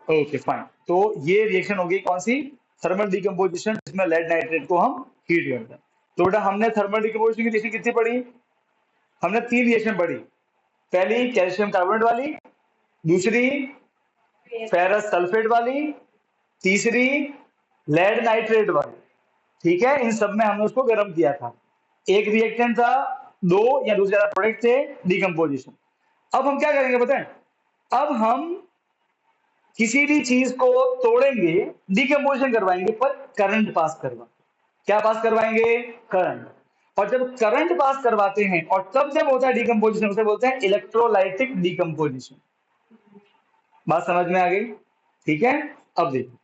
ओके फाइन। तो ये रिएक्शन हो गई कौन सी, थर्मल डिकम्पोजिशन, जिसमें लेड नाइट्रेट को हम हीट करते हैं। तो बेटा हमने थर्मल डिकम्पोजिशन की रिएक्शन कितनी पढ़ी, हमने 3 रिएक्शन पढ़ी। पहली कैल्शियम कार्बोनेट वाली, दूसरी फेरस सल्फेट वाली, तीसरी लेड नाइट्रेट वाली, ठीक है। इन सब में हमने उसको गर्म किया था। एक रिएक्टेंट था, 2 या 2 से ज्यादा प्रोडक्ट थे, डिकम्पोजिशन। अब हम क्या करेंगे बताएं, अब हम किसी भी चीज को तोड़ेंगे, डिकम्पोजिशन करवाएंगे, पर करंट पास करवाएंगे। क्या पास करवाएंगे, करंट। और जब करंट पास करवाते हैं और तब जब होता है डिकम्पोजिशन, उसे बोलते हैं इलेक्ट्रोलाइटिक डिकम्पोजिशन। बात समझ में आ गई, ठीक है। अब देखो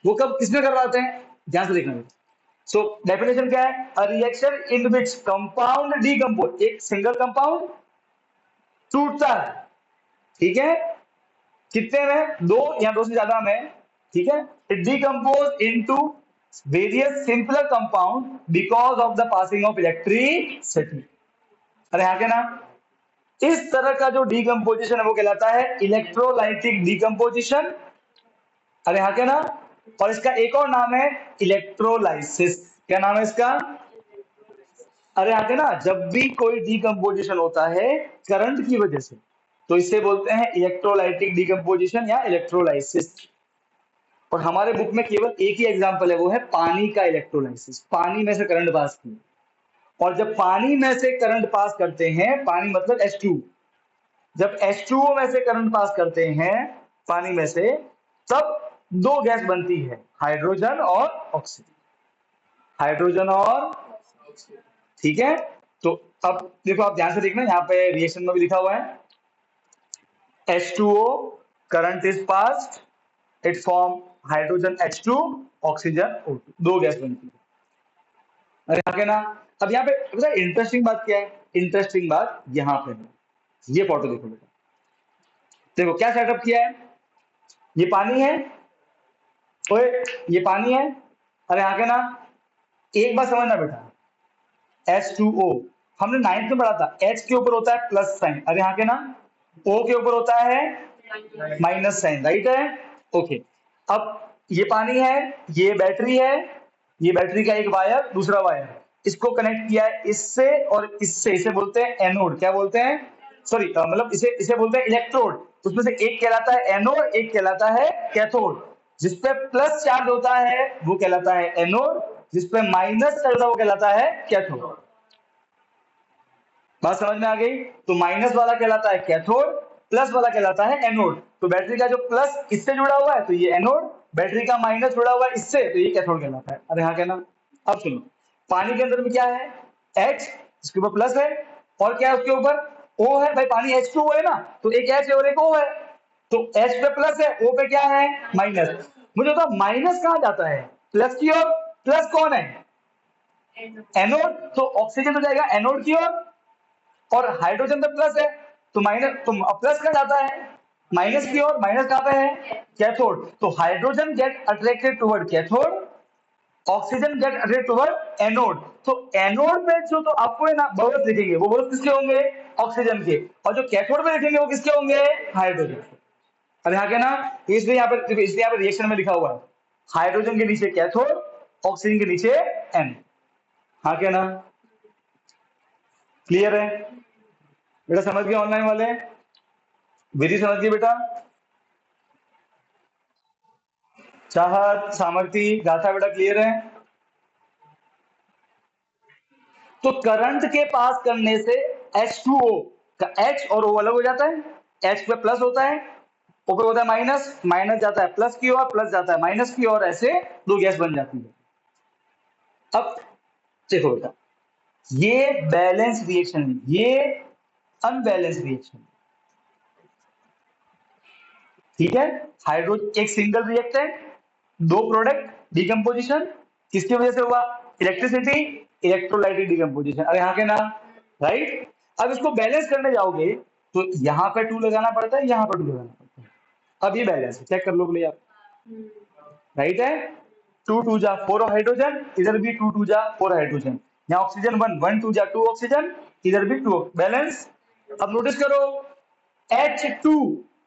वो कब किसमें करवाते हैं, ध्यान से देखना। सो डेफिनेशन क्या है, अ reaction in which compound decompose, एक सिंगल कंपाउंड टूटता है, ठीक है, कितने में, 2 या 2 से ज्यादा में, ठीक है। It decompose into various simpler compound because of the passing of electricity. अरे हाँ क्या ना, इस तरह का जो डिकम्पोजिशन है वो कहलाता है इलेक्ट्रोलाइटिक डिकम्पोजिशन। अरे हाँ क्या ना, और इसका एक और नाम है इलेक्ट्रोलाइसिस। क्या नाम है इसका, अरे हाँ क्या ना, जब भी कोई डिकम्पोजिशन होता है करंट की वजह से, तो इसे बोलते हैं इलेक्ट्रोलाइटिक डिकम्पोजिशन या इलेक्ट्रोलाइसिस। और हमारे बुक में केवल एक ही एग्जांपल है, वो है पानी का इलेक्ट्रोलाइसिस, पानी में से करंट पास किया। और जब पानी में से करंट पास करते हैं, पानी मतलब H2, जब H2O में से करंट पास करते हैं पानी में से, तब 2 गैस बनती है, हाइड्रोजन और ऑक्सीजन, हाइड्रोजन और, ठीक है। तो अब देखो, आप ध्यान से देखना, यहाँ पे रिएक्शन में भी लिखा हुआ है H2O, current is passed, it form hydrogen H2, oxygen O2, 2 gas बनती है। अरे आगे ना, अब यहाँ पे पता है इंटरेस्टिंग बात क्या है, इंटरेस्टिंग बात यहाँ पे है, ये फोटो देखो बेटा, देखो क्या सेटअप किया है, ये पानी है, ओए ये पानी है। अरे आगे ना, एक बात समझना बेटा, H2O हमने 9th में पढ़ा था, H के ऊपर होता है प्लस साइन, अरे यहाँ के ना O के ऊपर होता है माइनस साइन, राइट है, ओके। अब ये पानी है, ये बैटरी है, ये बैटरी का एक वायर, दूसरा वायर, इसको कनेक्ट किया है इससे और इससे, इसे बोलते हैं एनोड। क्या बोलते हैं, सॉरी मतलब इसे बोलते हैं इलेक्ट्रोड। उसमें से एक कहलाता है एनोड, एक कहलाता है कैथोड। जिसपे प्लस चार्ज होता है वो कहलाता है एनोड, जिसपे माइनस चार्ज होता है वो कहलाता है कैथोड। बात समझ में आ गई, तो माइनस वाला कहलाता है कैथोड, प्लस वाला कहलाता है एनोड। तो बैटरी का जो प्लस इससे जुड़ा हुआ है तो ये एनोड, बैटरी का माइनस जुड़ा हुआ है इससे तो ये कैथोड कहलाता है। अरे हाँ कहना। अब सुनो, पानी के अंदर में क्या है, H, इसके ऊपर प्लस है, और क्या है उसके ऊपर O है भाई, पानी H2O है ना, तो एक H है और एक O है, तो H पे प्लस है, O पे क्या है माइनस। मुझे बताओ माइनस कहाँ जाता है, प्लस की ओर, प्लस कौन है एनोड, तो ऑक्सीजन हो जाएगा एनोड की ओर, और हाइड्रोजन पे प्लस है, तो माइनस, तो प्लस कहाँ जाता है माइनस की ओर, माइनस कहाँ पे है कैथोड, तो hydrogen get attracted toward cathode, oxygen get attracted toward anode, तो एनोड पे जो तो आपको है ना बबल्स दिखेंगे, वो बबल्स किसके होंगे ऑक्सीजन के, और जो कैथोड पे दिखेंगे वो किसके होंगे हाइड्रोजन के। अब यहाँ के ना, इसलिए यहाँ पर देखो, इसलिए यहाँ पर रिएक्शन में लिखा हुआ है हाइड्रोजन के नीचे कैथोड, ऑक्सीजन के नीचे एन। हाँ क्या ना, क्लियर है बेटा, समझ गए ऑनलाइन वाले, विधि समझ गए बेटा, चाहत सामर्थी गाथा बेटा क्लियर है। तो करंट के पास करने से H2O का H और O अलग हो जाता है, H पे प्लस होता है, O पे होता है माइनस, माइनस जाता है प्लस की ओर, प्लस जाता है माइनस की ओर, ऐसे दो गैस बन जाती है। अब देखो बेटा, ये बैलेंस रिएक्शन है, ये अनबैलेंस रिएक्शन, ठीक है। हाइड्रोजन एक सिंगल रिएक्टेंट, दो प्रोडक्ट, डिकम्पोजिशन किसकी वजह से हुआ, इलेक्ट्रिसिटी, इलेक्ट्रोलाइटिक डिकम्पोजिशन। अब यहाँ के ना राइट, अब इसको बैलेंस करने जाओगे तो यहाँ पे 2 लगाना पड़ता है, यहाँ पे 2 लगाना पड़ता है, अब ये बैलेंस है, चेक कर लो प्लीज आप, राइट है, 2 2 जा 4 हाइड्रोजन, इधर भी 2 2 जा 4 हाइड्रोजन, यहाँ ऑक्सीजन 1 1 2 जा 2 ऑक्सीजन, इधर भी 2 बैलेंस। अब नोटिस करो H2,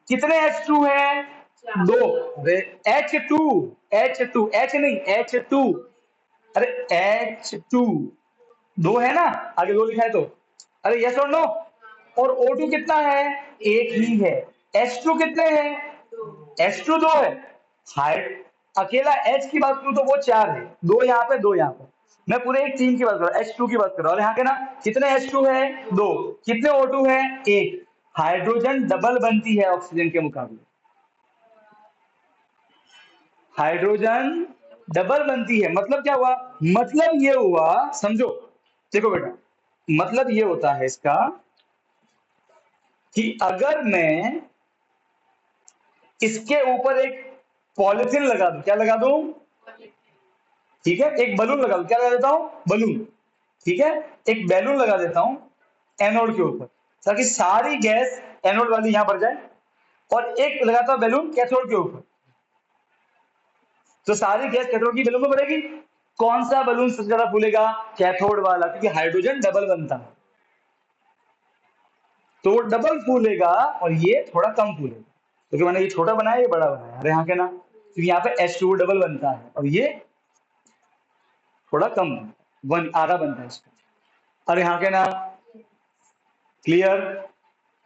कितने H2 हैं दो, अरे H2, H2 H नहीं H2, अरे H2 दो है ना, आगे दो लिखा है तो, अरे यस और नो, और O2 कितना है एक ही है, H2 कितने हैं H2 दो है, हाइट अकेला H की बात करूं तो वो 4 है, दो यहाँ पे दो यहाँ पे, मैं पूरे एक टीम की बात कर रहा हूँ, H2 की बात कर रहा हूँ, और यहाँ के ना कितने H2 है दो, कितने O2 है एक, हाइड्रोजन डबल बनती है ऑक्सीजन के मुकाबले, हाइड्रोजन डबल बनती है, मतलब क्या हुआ, मतलब ये हुआ समझो, देखो बेटा मतलब ये होता है इसका कि अगर मैं इसके ऊपर एक पॉलिथीन लगा दूं, क्या लगा दूं, ठीक है, एक बलून लगा दूं, क्या लगा देता हूं बलून, ठीक है, एक बैलून लगा देता हूं एनोड के ऊपर, ताकि सारी गैस एनोड वाली यहां पर जाए, और एक लगाता हूं बैलून कैथोड के ऊपर, तो सारी गैस कैथोड की बैलून में भरेगी, कौन सा बलून सबसे ज्यादा फूलेगा, कैथोड वाला, क्योंकि हाइड्रोजन डबल बनता है, तो वो डबल फूलेगा और ये थोड़ा कम फूलेगा, क्योंकि मैंने ये छोटा बनाया ये बड़ा बनाया, अरे यहाँ के ना, क्योंकि यहाँ पे H2 डबल बनता है और ये थोड़ा कम वन आधा बनता है इसका, अरे यहाँ के ना क्लियर,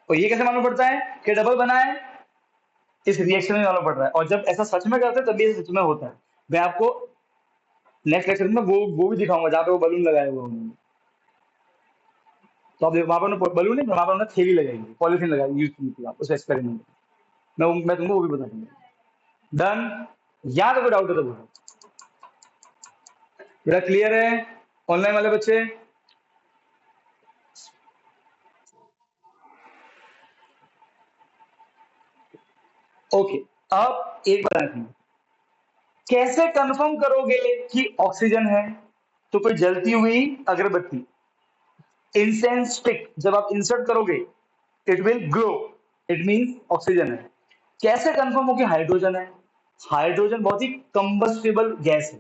और ये कैसे मालूम पड़ता है कि डबल बना है, इस रिएक्शन में मालूम पड़ रहा है, और जब ऐसा सच में करते हैं तभी सच में होता है, मैं आपको नेक्स्ट लेक्चर में वो भी दिखाऊंगा जहाँ पे वो बलून लगाए हुए होंगे, तो आप वहां पर बलून नहीं, वहां पर उन्होंने थैली लगाई, पॉलिथीन लगाई यूज की थी, आप उस एक्सपेरिमेंट में मैं तुमको वो भी बता दूंगा। डन, यहाँ तो कोई डाउट है तो बोलो, मेरा क्लियर है ऑनलाइन वाले बच्चे, ओके। अब एक बात रखना, कैसे कंफर्म करोगे कि ऑक्सीजन है, तो कोई जलती हुई अगरबत्ती, इंसेंस स्टिक जब आप इंसर्ट करोगे it will glow, it means oxygen है। कैसे कंफर्म हो कि हाइड्रोजन है, हाइड्रोजन बहुत ही कंबस्टिबल गैस है,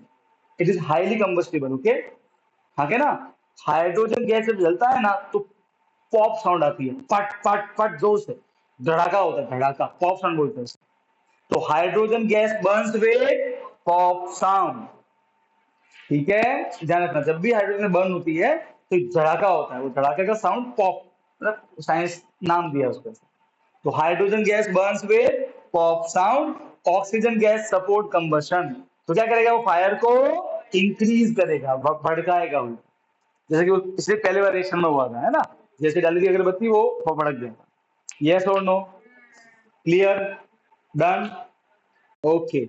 it is highly combustible, okay, हाँ क्या ना, हाइड्रोजन गैस जब जलता है ना तो पॉप साउंड आती है, पट पट पट जोर से धड़ाका होता है, धड़ाका पॉप साउंड बोलते हैं उसे। तो hydrogen gas Burns with pop sound, ठीक है, ध्यान रखना, जब भी हाइड्रोजन बर्न होती है तो धड़ाका होता है, वो धड़ाके का साउंड पॉप, मतलब साइंस नाम दिया उसको, तो hydrogen gas Burns with pop sound, oxygen gas support combustion, तो क्या करेगा वो फायर को इंक्रीज करेगा, भड़काएगा वो, जैसे कि वो इसलिए पहले बार रिएक्शन में हुआ था, है ना, जैसे डाली थी अगरबत्ती वो भड़क गया, यस और नो, क्लियर, डन, ओके,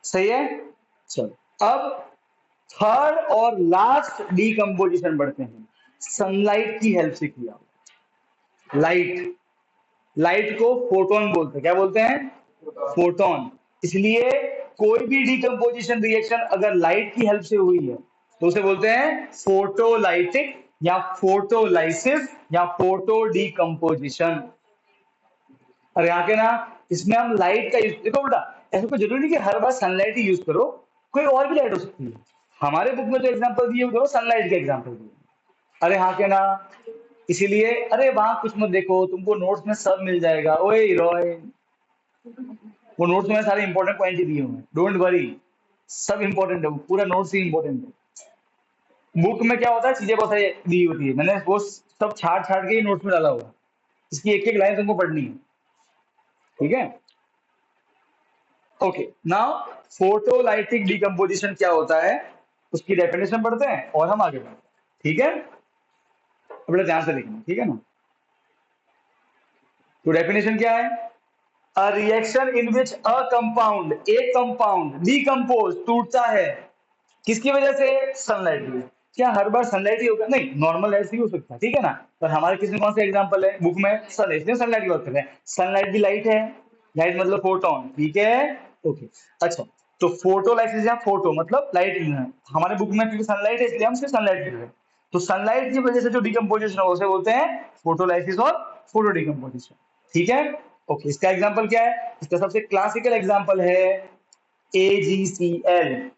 सही है, चलो अब थर्ड और लास्ट डीकंपोजिशन बढ़ते हैं, सनलाइट की हेल्प से किया। लाइट, लाइट को फोटोन बोलते हैं। क्या बोलते हैं? फोटोन। इसलिए कोई भी डिकम्पोजिशन रिएक्शन अगर लाइट की हेल्प से हुई है तो उसे बोलते हैं फोटोलाइटिक या फोटोलाइसिस या फोटो डिकम्पोजिशन। और यहाँ के ना, इसमें हम लाइट का यूज देखो बेटा, ऐसा कोई जरूरी नहीं कि हर बार सनलाइट ही यूज करो, कोई और भी लाइट हो सकती है। हमारे बुक में जो एग्जांपल दिए हुए सनलाइट के एग्जांपल दिए। अरे हाँ के ना, इसीलिए अरे वहां कुछ मत देखो, तुमको नोट्स में सब मिल जाएगा। ओए रॉय, वो नोट्स में सारे इंपॉर्टेंट पॉइंट ही दिए हुए हैं, डोंट वरी, सब इंपॉर्टेंट है, वो पूरा नोट्स ही इंपॉर्टेंट है। बुक में क्या होता है, चीजें बहुत सारी दी होती है, मैंने वो सब छाट छाट के ही नोट्स में डाला हुआ है। इसकी एक एक लाइन तुमको पढ़नी है, ठीक है? ओके, नाउ फोटोलाइटिक डिकम्पोजिशन क्या होता है उसकी डेफिनेशन पढ़ते हैं और हम आगे बढ़ते हैं, ठीक है? अब बड़ा ध्यान से लिखना, ठीक है ना? तो डेफिनेशन क्या है? अ reaction in which a compound, एक कंपाउंड डिकम्पोज, टूटता है, किसकी वजह से? सनलाइट की। क्या हर बार सनलाइट ही होगा? नहीं, नॉर्मल लाइट भी हो सकता है, ठीक है ना? पर हमारे किसमें कौन सा एग्जांपल है बुक में? सनलाइट, इसलिए सनलाइट की बात कर रहे हैं। सनलाइट भी लाइट है, लाइट मतलब फोटोन, ठीक है? ओके, अच्छा, तो फोटोलाइसिस या फोटो मतलब लाइट है हमारे बुक में, क्योंकि सनलाइट है इसलिए हम सिर्फ सनलाइट लिख रहे हैं। तो सनलाइट की वजह से जो डिकम्पोजिशन हो उसे बोलते हैं फोटोलाइसिस और फोटो डिकम्पोजिशन, ठीक है? ओके, इसका एग्जांपल क्या है? इसका सबसे क्लासिकल एग्जांपल है AgCl,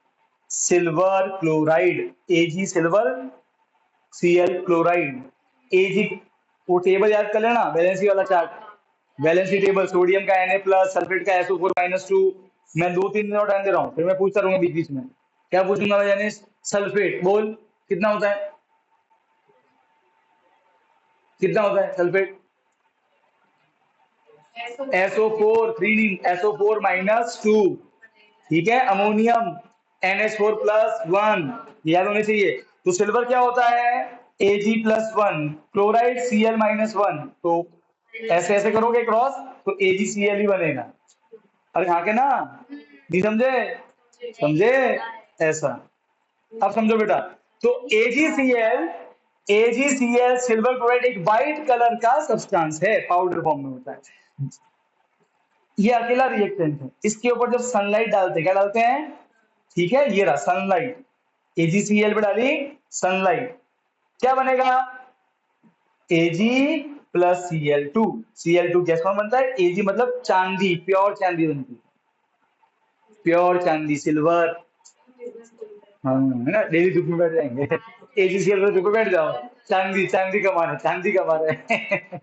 silver chloride. Ag silver, Cl chloride. Ag, वो टेबल याद कर लेना, वैलेंसी वाला चार्ट, वैलेंसी टेबल, सोडियम का Na प्लस, सल्फेट का SO4-2। मैं 2-3 मिनट टाइम दे रहा हूँ, फिर मैं पूछता रहूंगा बीच बीच में। क्या पूछूंगा मैं जानिस? सल्फेट बोल, कितना होता है? कितना होता है सल्फेट? SO4 3, SO4-2, ठीक है? अमोनियम NH4+1, याद होने चाहिए। तो सिल्वर क्या होता है? Ag+1, chloride Cl-1। तो ऐसे ऐसे करोगे क्रॉस तो AgCl ही बनेगा। अरे हाँ के ना, नहीं समझे? समझे? ऐसा, अब समझो बेटा। तो AgCl, AgCl सिल्वर क्लोराइड एक व्हाइट कलर का सब्सटेंस है, पाउडर फॉर्म में होता है। ये अकेला रिएक्टेंट है, इसके ऊपर जब सनलाइट डालते हैं, क्या डालते हैं? ठीक है, ये रहा सनलाइट, AgCl पे डाली सनलाइट, क्या बनेगा? Ag+Cl2। Cl2 गैस कौन बनता है? Ag मतलब चांदी, प्योर चांदी बनती है, प्योर चांदी, सिल्वर। हाँ, है ना, डेली धूप में बैठ जाएंगे AgCl पे धूप में बैठ जाओ, चांदी, चांदी कमा रहे, चांदी कमा रहे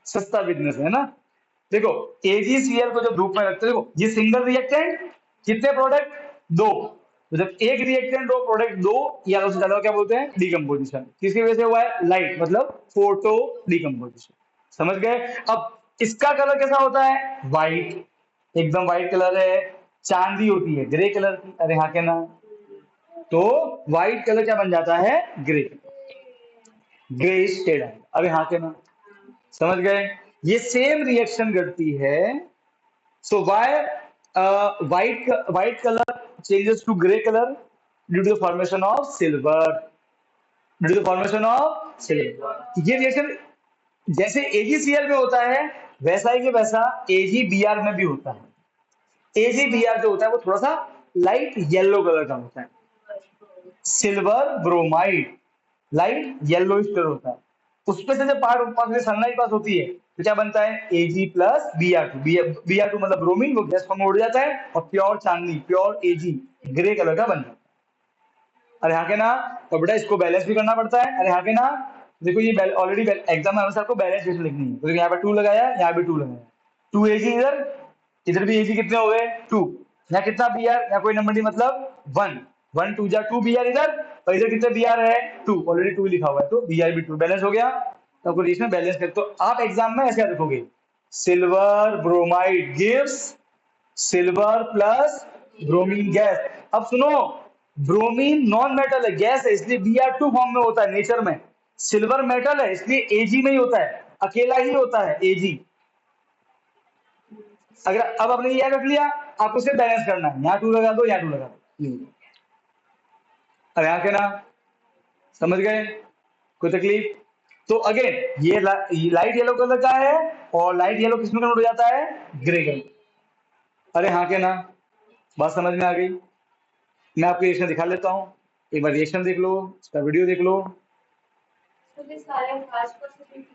सस्ता बिजनेस है ना। देखो, AgCl को जब धूप में रखते हो, देखो ये सिंगल रिएक्टेंट, कितने प्रोडक्ट? दो। तो जब एक रिएक्टेंट दो प्रोडक्ट दो या उससे ज्यादा, क्या बोलते हैं? डिकम्पोजिशन। किसकी वजह से हुआ है? लाइट, मतलब फोटो डिकम्पोजिशन। समझ गए? अब इसका कलर कैसा होता है? व्हाइट, एकदम व्हाइट कलर है। चांदी होती है ग्रे कलर की, अरे हाँ के ना, तो व्हाइट कलर क्या बन जाता है? ग्रे, ग्रे शेड है, अरे हाँ के ना, समझ गए? ये सेम रिएक्शन घटती है। So why white colour changes to gray color due to the formation of silver, due to the formation of silver। ये रिएक्शन जैसे AgCl में होता है वैसा ही के वैसा AgBr में भी होता है। AgBr जो होता है वो थोड़ा सा लाइट येलो कलर का होता है, silver bromide light yellow colour होता है। उसमें से जब पार्ट पास में सनलाइट पास होती है तो क्या बनता है? Ag+Br2। Br2 मतलब ब्रोमीन, वो गैस फॉर्म में उड़ जाता है और प्योर चांदी, प्योर Ag ग्रे कलर का बन जाता है। अरे हाँ के ना, तो बेटा इसको बैलेंस भी करना पड़ता है। अरे हाँ के ना, देखो ये ऑलरेडी एग्जाम में हमेशा आपको बैलेंस रेशो लिखनी है, तो यहाँ पे 2 लगाया, यहाँ भी 2 लगाया, 2 Ag इधर, इधर भी Ag कितने हो गए? 2। यहाँ कितना Br, यहाँ कोई नंबर नहीं, मतलब 1, 1 2 जा 2 Br इधर, और इधर कितने Br है? 2, ऑलरेडी 2 लिखा हुआ है, तो Br भी 2, बैलेंस हो गया। तो आपको रिएक्शन बैलेंस कर, तो आप एग्जाम में ऐसे लिखोगे, silver bromide gives silver plus bromine gas. अब सुनो, ब्रोमीन नॉन मेटल है, गैस है, इसलिए Br2 फॉर्म में होता है नेचर में। सिल्वर मेटल है इसलिए Ag में ही होता है, अकेला ही होता है Ag। अगर अब आपने ये रख लिया, आपको सिर्फ बैलेंस करना है, यहाँ 2 लगा दो, यहाँ 2 लगा दो। अरे यहाँ के ना, समझ गए? कोई तकलीफ? तो अगेन ये लाइट येलो कलर का है और लाइट येलो किसमें कन्वर्ट हो जाता है? Grey colour. अरे हाँ के ना? बात समझ में आ गई? मैं आपको रिएक्शन दिखा लेता हूँ, एक बार रिएक्शन देख लो, इसका वीडियो देख लो। तो ये सारे फास्ट प्रोसेस होते हैं।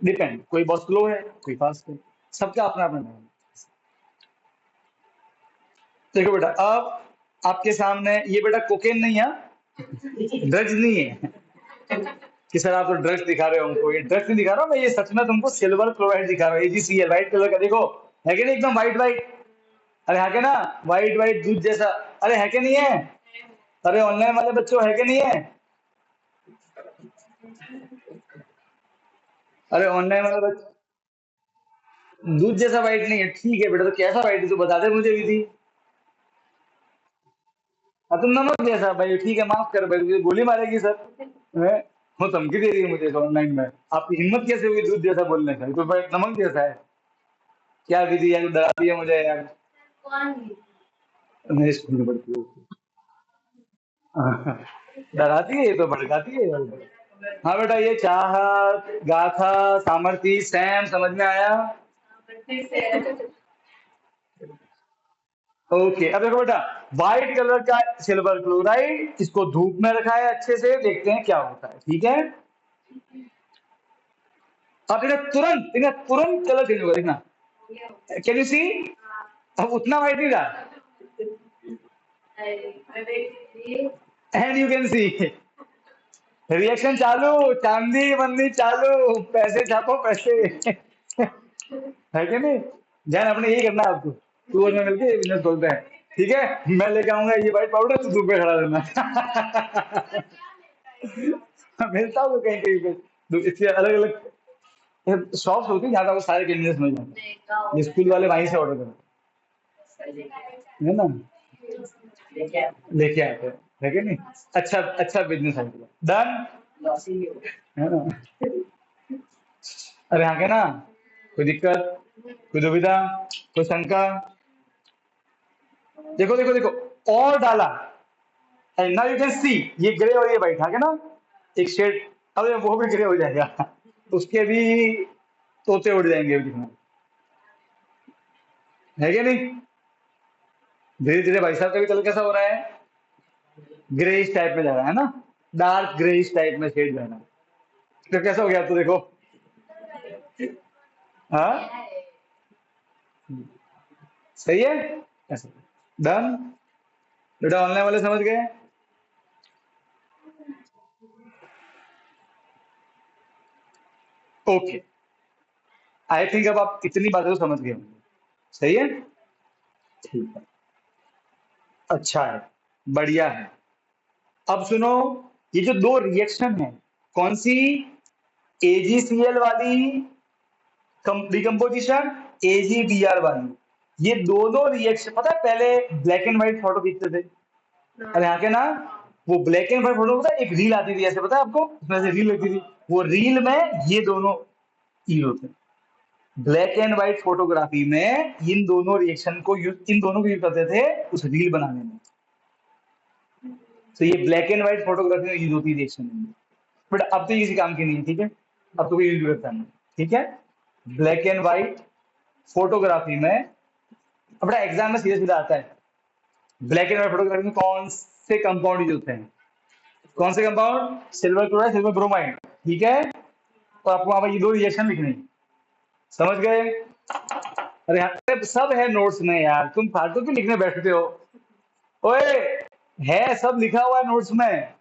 डिपेंड, कोई बहुत स्लो है, कोई फास्ट है, सबका अपना अपना है। देखो बेटा, अब आपके सामने ये बेटा कोकेन नहीं है, ड्रग्स नहीं है कि सर आप तो ड्रग्स दिखा रहे हो हमको। ये ड्रग्स नहीं दिखा रहा हूँ मैं, ये सच में तुमको सिल्वर क्लोराइड दिखा रहा हूँ, AgCl व्हाइट कलर का। देखो है कि नहीं? एकदम व्हाइट व्हाइट। अरे है के ना? व्हाइट व्हाइट दूध जैसा। अरे है के नहीं है? अरे ऑनलाइन वाले बच्चों है के नहीं है? अरे ऑनलाइन वाले बच्चे, दूध जैसा व्हाइट नहीं है, ठीक है बेटा, तो कैसा व्हाइट है तो बता दे मुझे भी थी। हाँ तुम नमक जैसा भाई, ठीक है माफ कर भाई, मुझे गोली मारेगी सर। हैं? वो धमकी दे रही है मुझे ऑनलाइन में, आपकी हिम्मत कैसे हुई दूध जैसा बोलने का? ये तो भाई नमक जैसा है। क्या विधि यार, डरा दिया मुझे यार। कौन भी? नहीं स्कूल में पढ़ती हूँ। हाँ, डराती है, ये तो भड़काती है यार। हाँ बेटा, ये चाहत, गाथा, सामर्थी, सैम, समझ में आया? ओके, अब देखो बेटा, व्हाइट कलर का सिल्वर क्लोराइड, इसको धूप में रखा है अच्छे से, देखते हैं क्या होता है। ठीक है, अब देखना तुरंत कलर चेंज होगा, देखना। Can you see? अब उतना व्हाइट नहीं रहा, and you can see reaction चालू, चांदी बंदी चालू, पैसे छापो पैसे है कि नहीं? ध्यान अपने यही करना है आपको, तू और मैं मिलके बिजनेस खोलते हैं। ठीक है, मैं लेके आऊंगा ये व्हाइट पाउडर, तू धूप पे खड़ा रहना मिलता हूँ कहीं कहीं पे, इसके अलग अलग शॉप्स होती है जहाँ आपको सारे बिजनेस मिल जाते हैं। ये स्कूल वाले वहीं से ऑर्डर करते हैं, है ना? लेके आते हैं, है कि नहीं? अच्छा अच्छा बिजनेस है, डन, है ना? अरे हाँ के ना? कोई दिक्कत, कोई दुविधा, कोई शंका? देखो देखो देखो, और डाला, and now you can see ये ग्रे और ये व्हाइट, हाँ के ना? एक शेड, अब वो भी ग्रे हो जाएगा उसके भी तोते उड़ जाएंगे दिखना, है कि नहीं? धीरे धीरे भाई साहब का भी कलर कैसा हो रहा है? ग्रेइश टाइप में जा रहा है ना, डार्क ग्रेइश टाइप में शेड जा रहा है। तो कैसा हो गया तो देखो, हाँ सही है, ऐसा डन। बेटा ऑनलाइन वाले समझ गए? ओके, आई थिंक अब आप इतनी बातें तो समझ गए होंगे, सही है? ठीक है, अच्छा है, बढ़िया है। अब सुनो, ये जो दो रिएक्शन है, कौन सी? AgCl वाली डिकम्पोजिशन, AgBr वाली, ये दोनों रिएक्शन, पता है पहले ब्लैक एंड व्हाइट फोटो खींचते थे, अरे यहाँ के ना? वो ब्लैक एंड व्हाइट फोटो, पता है एक रील आती थी ऐसे, पता है आपको? उसमें से रील लगती थी, वो रील में ये दोनों यूज होते हैं। ब्लैक एंड व्हाइट फोटोग्राफी में इन दोनों रिएक्शन को यूज, इन दोनों को यूज करते थे उस रील बनाने में। तो ये ब्लैक एंड व्हाइट फोटोग्राफी में यूज होती है रिएक्शन, बट अब तो ये किसी काम की नहीं है, ठीक है? अब तो कोई यूज करता नहीं, ठीक है? ब्लैक एंड व्हाइट फोटोग्राफी में, अपना एग्जाम में सीधा सीधा आता है, ब्लैक एंड व्हाइट फोटोग्राफी में कौन से कंपाउंड यूज होते हैं? कौन से compound? Silver chloride, silver bromide, ठीक है? तो आपको वहां पर ये दो रिएक्शन लिखने हैं, समझ गए? अरे यार सब है नोट्स में यार, तुम फालतू क्यों लिखने बैठते हो? ओए, है सब लिखा हुआ है नोट्स में,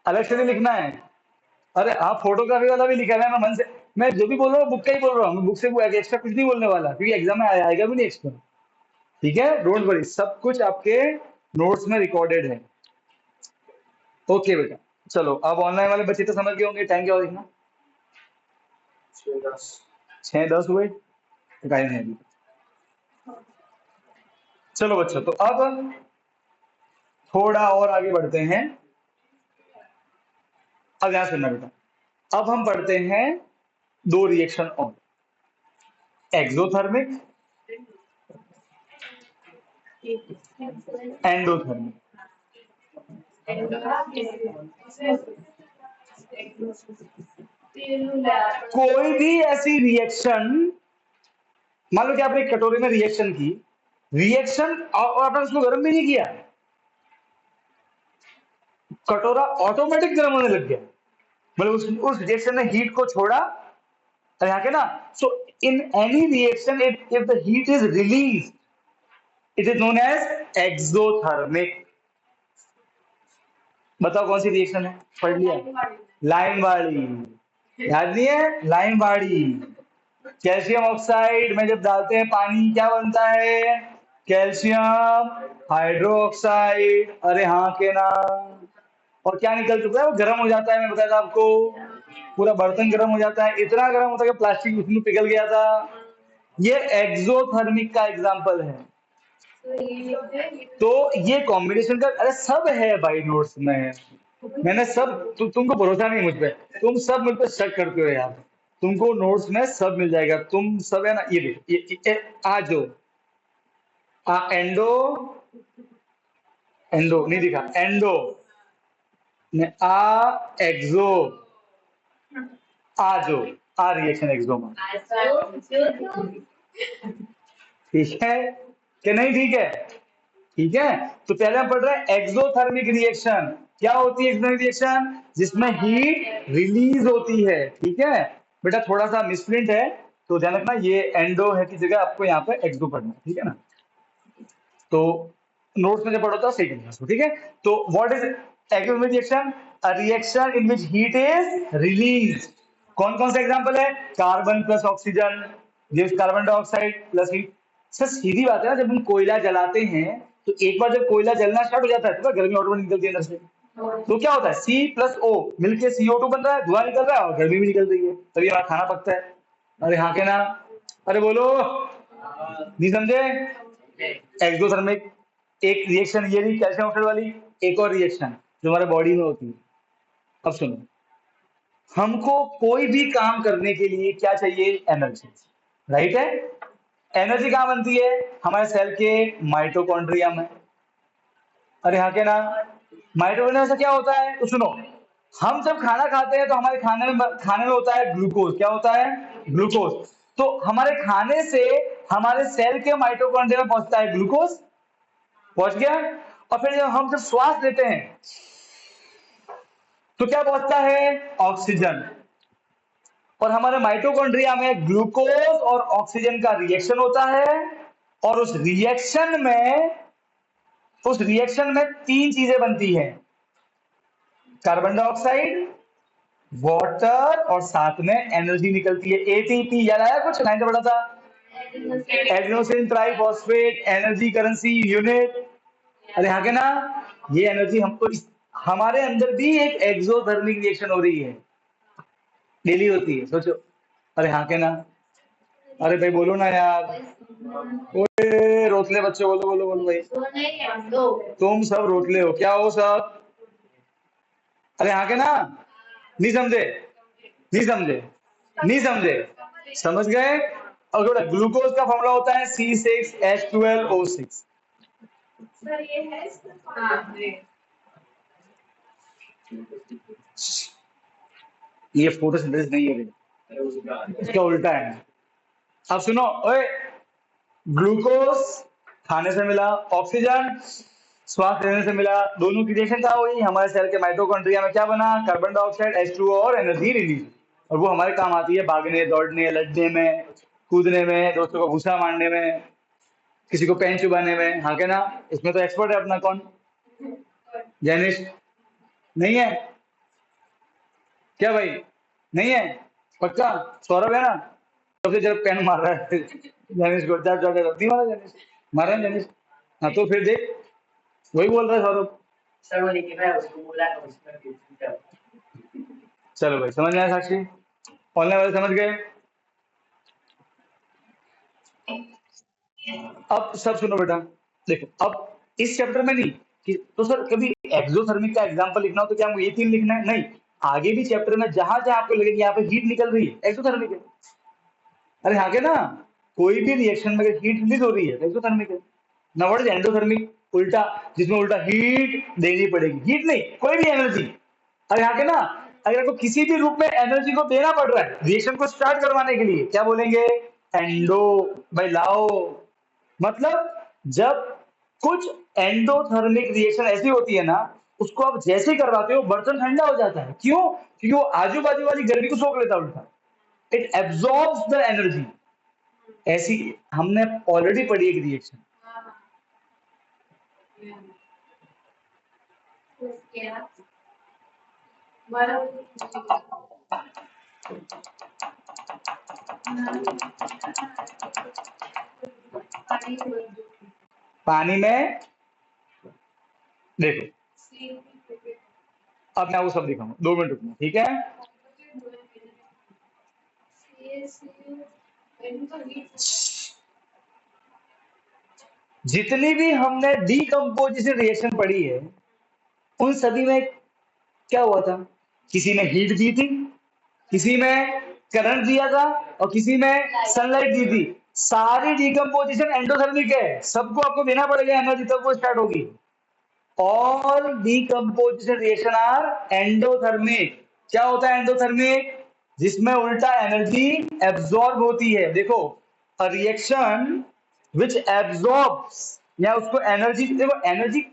अलग से नहीं लिखना है। अरे आप फोटोग्राफी वाला भी लिखा है, मैं मन से, मैं जो भी बोल रहा हूँ बुक का ही बोल रहा हूँ, बुक से एक्स्ट्रा कुछ नहीं बोलने वाला, क्योंकि एग्जाम में आएगा भी नहीं एक्स्ट्रा। ठीक है, डोंट वरी, सब कुछ आपके नोट्स में रिकॉर्डेड है। ओके बेटा, चलो अब ऑनलाइन वाले बच्चे तो समझ गए होंगे, टाइम क्या हो देखना, 6:10 हुए, टाइम है अभी। चलो बच्चों, तो अब थोड़ा और आगे बढ़ते हैं। अब ध्यान सुनना बेटा, अब हम पढ़ते हैं दो रिएक्शन और, एक्सोथर्मिक, एंडोथर्मिक। कोई भी ऐसी रिएक्शन, मान लो कि आपने एक कटोरे में रिएक्शन की, रिएक्शन और आपने उसको गर्म भी नहीं किया, कटोरा ऑटोमेटिक गर्म होने लग गया, मतलब उस रिएक्शन ने हीट को छोड़ा। और यहाँ के ना, so in any reaction if the heat is release it is known as exothermic. बताओ कौन सी रिएक्शन है, पढ़ लिया? लाइन वाली, याद नहीं है? लाइन वाली। कैल्शियम ऑक्साइड में जब डालते हैं पानी क्या बनता है? Calcium hydroxide. अरे हाँ के ना, और क्या निकल चुका है? वो गर्म हो जाता है, मैं बताया था आपको, पूरा बर्तन गर्म हो जाता है, इतना गर्म होता है कि प्लास्टिक उसमें पिघल गया था। ये एक्सोथर्मिक का एग्जांपल है। तो ये कॉम्बिनेशन का, अरे सब है भाई नोट्स में, मैंने सब तुमको भरोसा नहीं मुझ पे, तुम सब मुझ पे शक करते हो यार। तुमको नोट्स में सब मिल जाएगा, तुम सब है ना। ये देखो, ये आ जो एंडो, एंडो नहीं दिखा, एंडो ने आ एक्सो, आ जो आ रिएक्शन एक्सोमा, ठीक है कि नहीं? ठीक है, ठीक है। तो पहले हम पढ़ रहे हैं एक्सोथर्मिक रिएक्शन। क्या होती है एक्सोथर्मिक रिएक्शन? जिसमें हीट रिलीज होती है, ठीक है बेटा। थोड़ा सा मिसप्रिंट है तो ध्यान रखना, ये एंडो है की जगह आपको यहाँ पे एक्सो पढ़ना, ठीक है ना? तो नोट्स में जब पढ़ो तो सही करना, ठीक है। तो what is exothermic reaction? A reaction in which heat is release. कौन कौन सा एग्जांपल है? Carbon plus oxygen gives carbon dioxide plus heat. Sir सीधी बात है ना, जब हम कोयला जलाते हैं तो एक बार जब कोयला जलना स्टार्ट हो जाता है तो गर्मी ऑटोमेटिक निकलती है अंदर से। तो क्या होता है? सी प्लस ओ मिलके CO2 बन रहा है, धुआं निकल रहा है और गर्मी भी निकल रही है, तभी हमारा खाना पकता है। अरे हाँ के ना? अरे बोलो, नहीं समझे? एक्सोथर्मिक एक रिएक्शन ये रही कैल्शियम ऑक्साइड वाली। एक और रिएक्शन जो हमारे बॉडी में होती है, अब सुनो, हमको कोई भी काम करने के लिए क्या चाहिए? एनर्जी, राइट है? एनर्जी कहां बनती है? हमारे सेल के माइटोकॉन्ड्रिया में। अरे हाँ के ना? माइटोकॉन्ड्रिया से क्या होता है? तो सुनो, हम जब खाना खाते हैं तो हमारे खाने में होता है ग्लूकोज। क्या होता है? ग्लूकोज। तो हमारे खाने से हमारे सेल के माइटोकॉन्ड्रिया में पहुंचता है ग्लूकोज, पहुंच गया। और फिर जब श्वास लेते हैं तो क्या पहुंचता है? ऑक्सीजन। और हमारे माइटोकॉन्ड्रिया में ग्लूकोज और ऑक्सीजन का रिएक्शन होता है, और उस रिएक्शन में 3 चीजें बनती हैं, कार्बन डाइऑक्साइड, वाटर और साथ में एनर्जी निकलती है, एटीपी। याद आया कुछ? 9th पढ़ा था, adenosine triphosphate energy currency unit. अरे हाँ के ना? ये एनर्जी हमको, हमारे अंदर भी एक एक्सोथर्मिक रिएक्शन हो रही है, डेली होती है, सोचो। अरे हाँ के ना? अरे भाई बोलो ना यार, ओए रोतले बच्चे, बोलो बोलो बोलो भाई, तुम सब रोतले हो, क्या हो सब? अरे हाँ के ना? नहीं समझे? नहीं समझे? नहीं समझे? समझ गए? और थोड़ा ग्लूकोज का फॉर्मूला होता है C6H12O6। सर ये है ये फोटोसिंथेसिस नहीं है, इसका उल्टा है। अब सुनो, ओए, ग्लूकोज खाने से मिला, ऑक्सीजन श्वास लेने से मिला, दोनों की रिएक्शन क्या हुई? हमारे सेल के माइटोकॉन्ड्रिया में क्या बना? कार्बन डाइऑक्साइड H2O और एनर्जी रिलीज। और वो हमारे काम आती है भागने, दौड़ने, लड़ने में, कूदने में, दोस्तों को घुसा मारने में, किसी को पेन चुबाने में। हाँ के ना? इसमें तो एक्सपर्ट है अपना कौन? जैनिश। नहीं है क्या भाई? नहीं है? पक्का? सौरभ है ना? सबसे जब पेन मार रहा है जैनिश को, नहीं मारा जैनिश? मारा जैनिश? हाँ तो फिर देख, वही बोल रहा है सौरभ। चलो भाई, समझ में आया साक्षी? ऑनलाइन वाले समझ गए? अब सब सुनो बेटा, देखो अब इस चैप्टर में नहीं कि तो सर कभी एक्सोथर्मिक का एग्जांपल लिखना हो तो क्या हमको ये 3 लिखना है? नहीं, आगे भी चैप्टर में जहां जहां आपको लगे कि यहाँ पे हीट निकल रही है, एक्सोथर्मिक है। अरे हाँ के ना? कोई भी रिएक्शन में अगर हीट रिलीज हो रही है तो एक्सोथर्मिक है ना। What is endothermic? उल्टा, जिसमें उल्टा हीट देनी पड़ेगी, हीट नहीं, कोई भी एनर्जी। और यहाँ के ना, अगर आपको किसी भी रूप में एनर्जी को देना पड़ रहा है रिएक्शन को स्टार्ट करवाने के लिए, क्या बोलेंगे? एंडो। भाई लाओ, मतलब जब कुछ एंडोथर्मिक रिएक्शन ऐसी होती है ना, उसको आप जैसे ही करवाते हो बर्तन ठंडा हो जाता है। क्यों? क्योंकि वो आजू बाजू वाली गर्मी को सोख लेता है उल्टा, इट एब्जॉर्ब्स द एनर्जी। ऐसी हमने ऑलरेडी पढ़ी एक रिएक्शन। हाँ हाँ तो क्या बर्फ पानी पानी में देखो, अब मैं वो सब दिखाऊंगा, 2 मिनट रुकना, ठीक है? जितनी भी हमने डीकम्पोजिशन रिएक्शन पढ़ी है, उन सभी में क्या हुआ था? किसी में हीट दी थी, किसी में करंट दिया था, और किसी में सनलाइट दी थी। सारी डीकम्पोजिशन एंडोथर्मिक है, सबको आपको देना पड़ेगा एनर्जी, तब वो स्टार्ट होगी। All decomposition reaction are endothermic. क्या होता है एंडोथर्मिक? जिसमें उल्टा एनर्जी एब्जॉर्ब होती है। देखो, अ रिएक्शन विच एब्जॉर्ब्स, या उसको एनर्जी, देखो energy,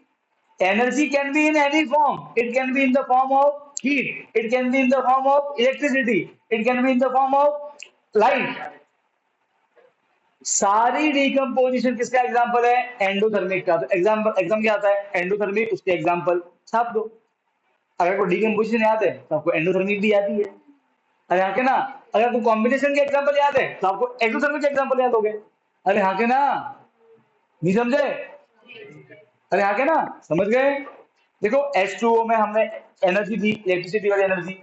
energy can be in any form. It can be in the form of heat, it can be in the form of electricity, it can be in the form of light. सारी decomposition किसका example है? Endothermic का। तो exam क्या आता है? Endothermic, उसके example छाप दो। अगर आपको डिकम्पोजिशन याद है तो आपको एंडोथर्मिक भी याद ही है। अरे हाँ के ना, अगर आपको कॉम्बिनेशन के एग्जांपल याद है तो आपको एक्सोथर्मिक के एग्जांपल याद हो गए। अरे हाँ के ना, नहीं समझे? अरे हाँ के ना, समझ गए? देखो H2O में हमने एनर्जी दी, इलेक्ट्रिसिटी वाली एनर्जी।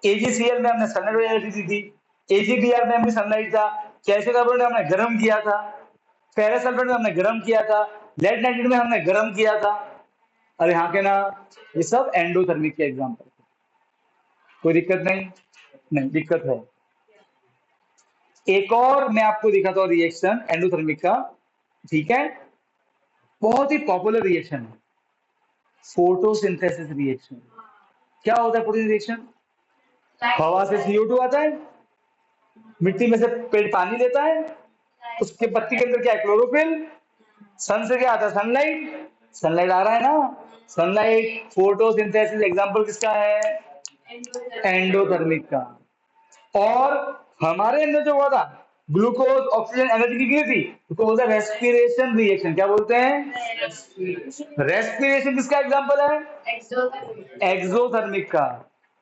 AgCl में हमने सनलाइट वाली एनर्जी दी थी। AgBr में भी सनलाइट था। कैल्शियम कार्बोनेट में हमने गर्म किया था। फेरस सल्फेट में हमने गर्म किया था। लेड नाइट्रेट में हमने गर्म किया था। अरे हाँ के ना, ये सब एंडोथर्मिक के एग्जाम्पल। कोई दिक्कत नहीं? नहीं दिक्कत है। एक और मैं आपको दिखाता हूँ रिएक्शन एंडोथर्मिक का, ठीक है? बहुत ही पॉपुलर रिएक्शन है, फोटोसिंथेसिस रिएक्शन। क्या होता है फोटोसिंथेसिस रिएक्शन? हवा से CO2 आता है, मिट्टी में से पेड़ पानी लेता है, उसके पत्ती के अंदर क्या है? क्लोरोफिल। सन से क्या आता है? सनलाइट। सनलाइट आ रहा है ना, सनलाइट। फोटोसिंथेसिस एग्जांपल किसका है? एंडोथर्मिक का। और हमारे अंदर जो हुआ था, ग्लूकोज ऑक्सीजन एनर्जी की थी, उसको बोलते हैं रेस्पिरेशन रिएक्शन। क्या बोलते हैं? रेस्पिरेशन किसका एग्जांपल है? एक्सोथर्मिक का।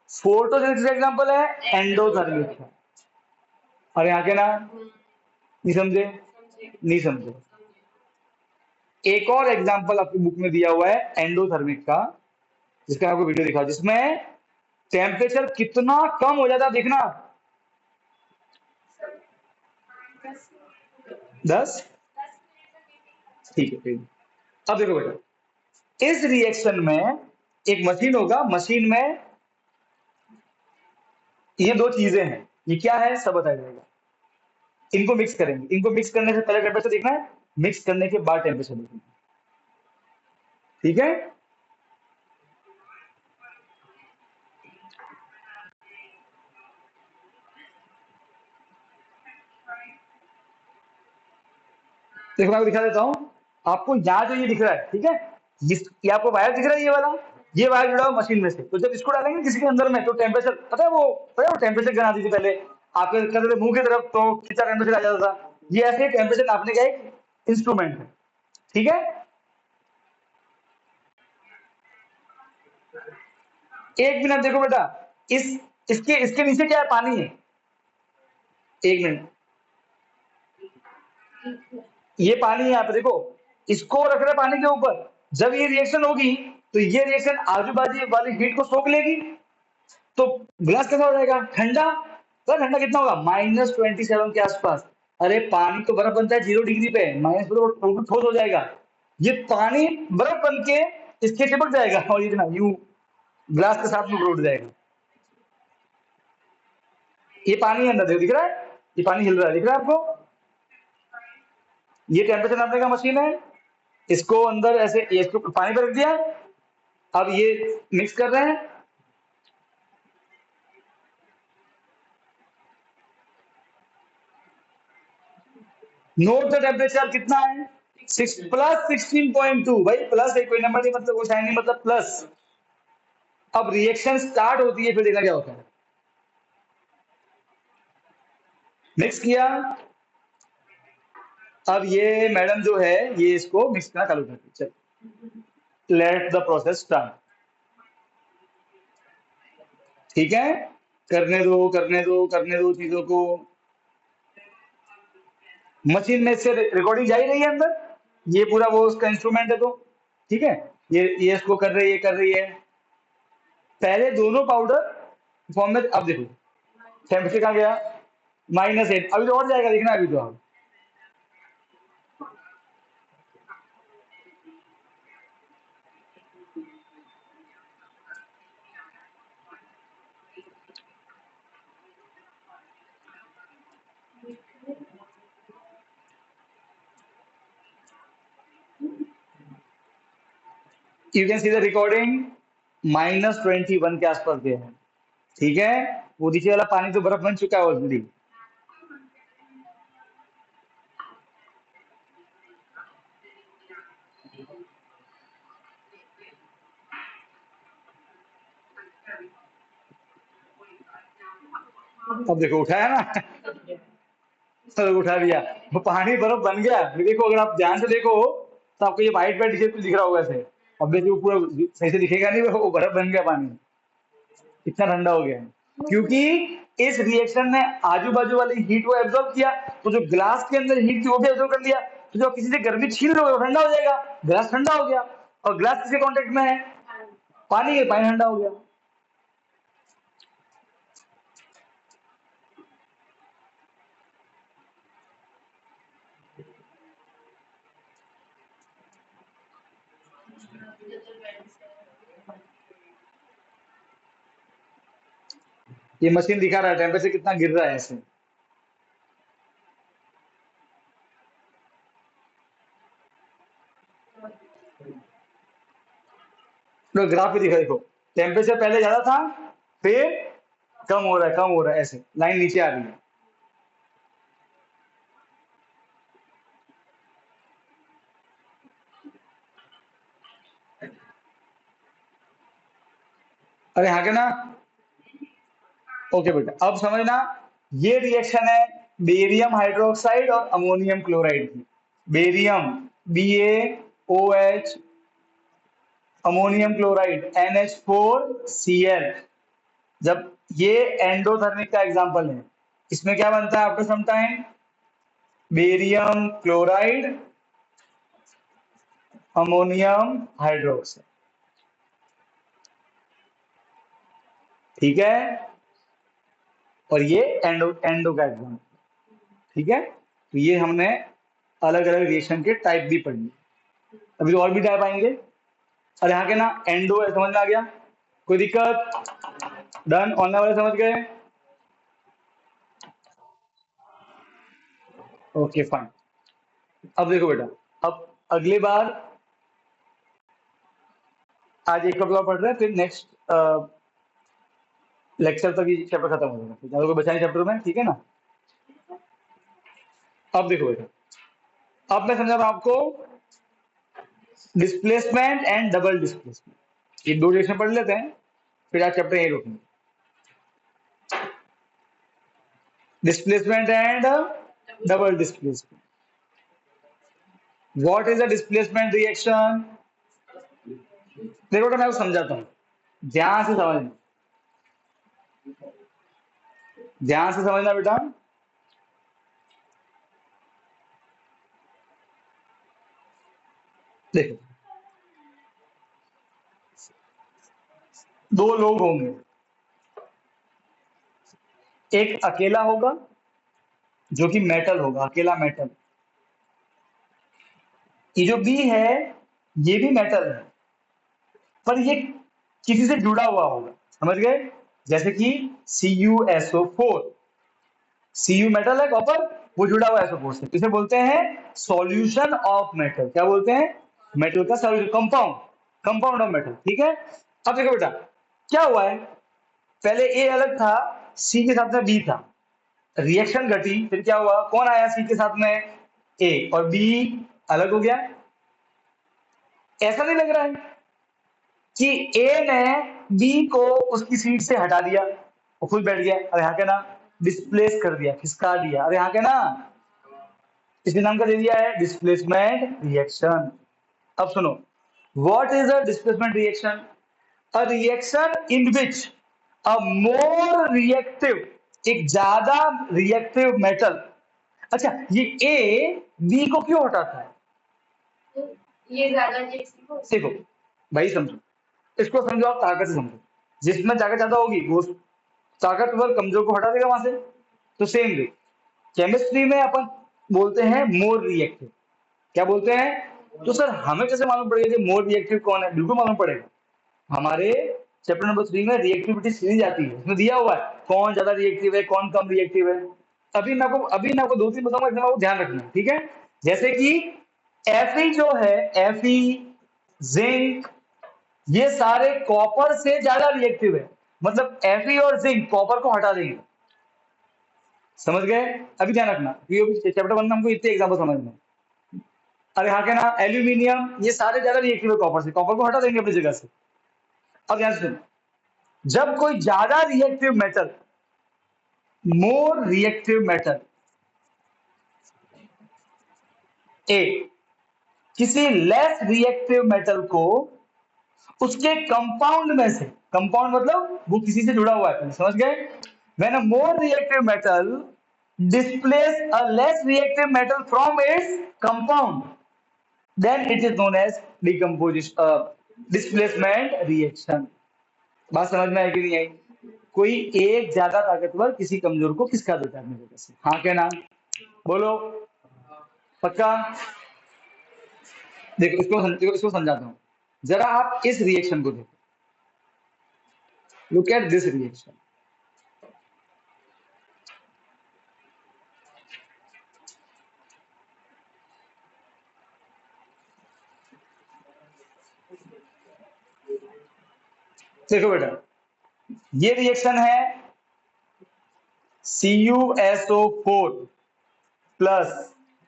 फोटोसिंथेसिस एग्जांपल है एंडोथर्मिक का। और यहाँ के ना, नहीं समझे? नहीं समझे? एक और एग्जांपल आपकी बुक में दिया हुआ है एंडोथर्मिक का, जिसका आपको वीडियो दिखा, जिसमें टेम्परेचर कितना कम हो जाता है, देखना। 10, ठीक है, ठीक है। अब देखो बेटा, इस रिएक्शन में एक मशीन होगा, मशीन में ये दो चीजें हैं, ये क्या है सब बताया जाएगा। इनको मिक्स करेंगे, इनको मिक्स करने से पहले टेम्परेचर देखना है, मिक्स करने के बाद टेम्परेचर देखना है, ठीक है? देखो मैं आपको दिखा देता हूँ। आपको यहाँ जो ये दिख रहा है, ठीक है, ये आपको वायर दिख रहा है, ये वाला, ये वायर जुड़ा हुआ मशीन में से। तो जब इसको डालेंगे किसी के अंदर में, तो टेम्परेचर पता है वो टेम्परेचर गन आती थी पहले, आपके करते थे मुंह की तरफ, तो कितना टेम्परेचर आ जाता था। ये ऐसे टेम्परेचर नापने का एक इंस्ट्रूमेंट है, ठीक है? एक मिनट देखो बेटा, इसके इसके नीचे क्या है? पानी है। एक मिनट, ये पानी है, यहाँ पे देखो, इसको रख रहे पानी के ऊपर। जब ये रिएक्शन होगी तो ये रिएक्शन आजू बाजू वाली हीट को सोख लेगी, तो ग्लास कैसा हो जाएगा? ठंडा। तो ठंडा कितना होगा? -27 के आसपास। अरे पानी तो बर्फ बनता है 0 डिग्री पे, माइनस तो ठोस हो जाएगा। ये पानी बर्फ बन के इसके चिपक जाएगा, और इतना यूं ग्लास के साथ में उड़ जाएगा। ये पानी अंदर देखो, दिख रहा है? ये पानी हिल रहा है, दिख रहा है आपको? ये टेम्परेचर नापने का मशीन है। इसको अंदर ऐसे ये इसको पानी पर रख दिया, अब ये मिक्स कर रहे हैं। नोट द टेम्परेचर कितना है, 6 प्लस 16.2। भाई प्लस है, कोई नंबर नहीं, मतलब वो साइन नहीं, मतलब प्लस। अब रिएक्शन स्टार्ट होती है, फिर देखना क्या होता है। मिक्स किया, अब ये मैडम जो है ये इसको मिक्स करना चालू करती है। चल लेट द प्रोसेस स्टार्ट। ठीक है, करने दो करने दो करने दो चीजों को। मशीन में से रिकॉर्डिंग जा ही रही है अंदर, ये पूरा वो उसका इंस्ट्रूमेंट है तो ठीक है, ये इसको कर रही है, कर रही है। पहले दोनों पाउडर फॉर्म में, अब देखो टेम्परेचर कहाँ गया, -8। अभी तो और जाएगा, देखना अभी तो आप। You can see the recording -21 के आसपास गया है। ठीक है, वो नीचे वाला पानी तो बर्फ बन चुका है ऑलरेडी। अब देखो उठाया ना, सब उठा दिया, वो पानी बर्फ बन गया। फिर देखो, अगर आप ध्यान से देखो तो आपको ये व्हाइट व्हाइट कुछ दिख रहा होगा ऐसे। अब देखो पूरा सही से दिखेगा नहीं, वो बर्फ बन गया पानी, इतना ठंडा हो गया है। क्योंकि इस रिएक्शन ने आजू बाजू वाली हीट को एब्जॉर्ब किया, तो जो ग्लास के अंदर हीट थी वो भी एब्जॉर्ब कर लिया। तो जो किसी से गर्मी छीन लोगे वो ठंडा हो जाएगा, ग्लास ठंडा हो गया। और ग्लास किसके कांटेक्ट में है, पानी के, पानी ठंडा हो गया। ये मशीन दिखा रहा है टेम्परेचर कितना गिर रहा है ऐसे। तो ग्राफ पे दिखा, देखो टेम्परेचर पहले ज्यादा था, फिर कम हो रहा है, कम हो रहा है, ऐसे लाइन नीचे आ रही है। अरे हाँ के ना, ओके बेटा, अब समझना, ये रिएक्शन है बेरियम हाइड्रोक्साइड और अमोनियम क्लोराइड की। Barium BaOH, ammonium chloride NH4Cl। जब ये एंडोथर्मिक का एग्जांपल है, इसमें क्या बनता है after some time, barium chloride, ammonium hydroxide. ठीक है, और ये एंडो एंडो का एग्जांपल। ठीक है, तो ये हमने अलग अलग रिएक्शन के टाइप भी पढ़ी। अभी तो और भी टाइप आएंगे। और यहाँ के ना एंडो है, समझ में आ गया, कोई दिक्कत, डन, ऑनलाइन वाले समझ गए, ओके फाइन। अब देखो बेटा, अब अगली बार आज एक टॉपिक पढ़ रहे हैं, फिर नेक्स्ट लेक्चर तक ये चैप्टर खत्म हो जाएगा, ज्यादा कोई बचा नहीं चैप्टर में, ठीक है ना। अब देखो बेटा, अब मैं समझा रहा हूं आपको डिस्प्लेसमेंट एंड डबल डिस्प्लेसमेंट, ये दो रिएक्शन पढ़ लेते हैं, फिर आज चैप्टर यही रोकेंगे। Displacement and double displacement. What is the displacement reaction? देखो बेटा, मैं आपको समझाता हूं, ध्यान से समझना, ध्यान से समझना बेटा। देखो, दो लोग होंगे, एक अकेला होगा जो कि मेटल होगा, अकेला मेटल। ये जो बी है ये भी मेटल है, पर ये किसी से जुड़ा हुआ होगा, समझ गए? जैसे कि CuSO4, Cu मेटल है, कॉपर, वो जुड़ा हुआ है SO4 से, इसे बोलते हैं सॉल्यूशन ऑफ मेटल। क्या बोलते हैं? मेटल का solution, compound, compound of metal, ठीक है। अब देखो बेटा क्या हुआ है, पहले ए अलग था, सी के साथ में बी था, रिएक्शन घटी, फिर क्या हुआ, कौन आया सी के साथ में, ए, और बी अलग हो गया। ऐसा नहीं लग रहा है कि ए ने बी को उसकी सीट से हटा दिया और खुद बैठ गया, अरे हाँ के ना, डिस्प्लेस कर दिया, खिसका दिया, अरे हाँ के ना, इसने नाम का दे दिया है डिस्प्लेसमेंट रिएक्शन। अब सुनो, what is a displacement reaction? A reaction in which a more reactive, एक ज्यादा रिएक्टिव मेटल। अच्छा, ये ए बी को क्यों हटाता है? तो ये ज्यादा रिएक्शन हो देखो भाई समझो, इसको समझो, आप ताकत से समझो, जिसमें ताकत ज्यादा होगी वो ताकतवर कमजोर को हटा देगा वहां से। तो सेम वे केमिस्ट्री में अपन बोलते हैं मोर रिएक्टिव, क्या बोलते हैं? तो सर हमें कैसे मालूम पड़ेगा कि मोर रिएक्टिव कौन है? बिल्कुल मालूम पड़ेगा, हमारे चैप्टर नंबर 3 में रिएक्टिविटी सीरीज आती है, उसमें दिया हुआ है कौन ज्यादा रिएक्टिव है कौन कम रिएक्टिव है। अभी मैं आपको दो तीन बताऊंगा, इसमें आपको ध्यान रखना है, ठीक है। जैसे कि Fe जो है, Fe, जिंक, ये सारे कॉपर से ज्यादा रिएक्टिव है, मतलब Fe और जिंक कॉपर को हटा देंगे, समझ गए? अभी ध्यान रखना, चैप्टर 1 में हमको इतने एग्जाम्पल समझना है। अरे हाँ क्या ना, एल्यूमिनियम, ये सारे ज्यादा रिएक्टिव है कॉपर से, कॉपर को हटा देंगे अपनी जगह से। अब ध्यान सुनो, जब कोई ज्यादा reactive metal, more reactive metal ए किसी लेस रिएक्टिव मेटल को उसके कंपाउंड में से, कंपाउंड मतलब वो किसी से जुड़ा हुआ है, समझ गए? When a more reactive metal displace a less reactive metal from its compound, then it is known as decomposition, displacement reaction। बात समझ में आई कि नहीं आई? कोई एक ज्यादा ताकतवर किसी कमजोर को किसका देता है अपनी वजह से, हाँ क्या ना, बोलो पक्का? देखो इसको समझाता हूँ, जरा आप इस रिएक्शन को देखो, लुक एट दिस रिएक्शन। देखो बेटा, ये रिएक्शन है CuSO4 plus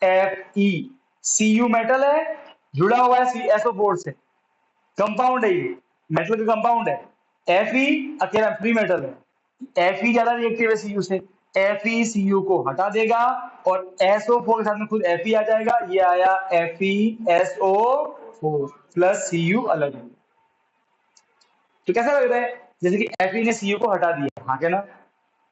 Fe। Cu metal है, जुड़ा हुआ है SO4 से, कंपाउंड है, ये मेटल का कंपाउंड है। Fe अकेला फ्री मेटल है, Fe ज्यादा रिएक्टिव है Cu से, Fe Cu को हटा देगा और SO4 के साथ में खुद Fe आ जाएगा, ये आया FeSO4 प्लस Cu अलग है। तो कैसा लग रहा है? जैसे कि Fe ने Cu को हटा दिया, हाँ क्या ना,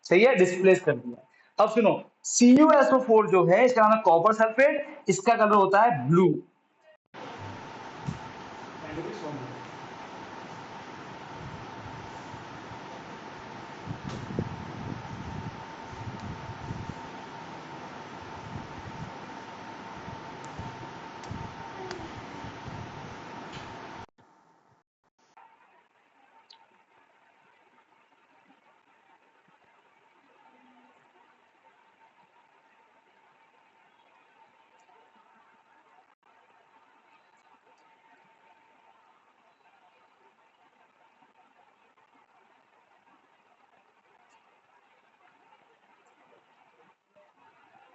सही है, डिस्प्लेस कर दिया। अब सुनो, CuSO4 जो है इसका नाम है कॉपर सल्फेट, इसका कलर होता है ब्लू।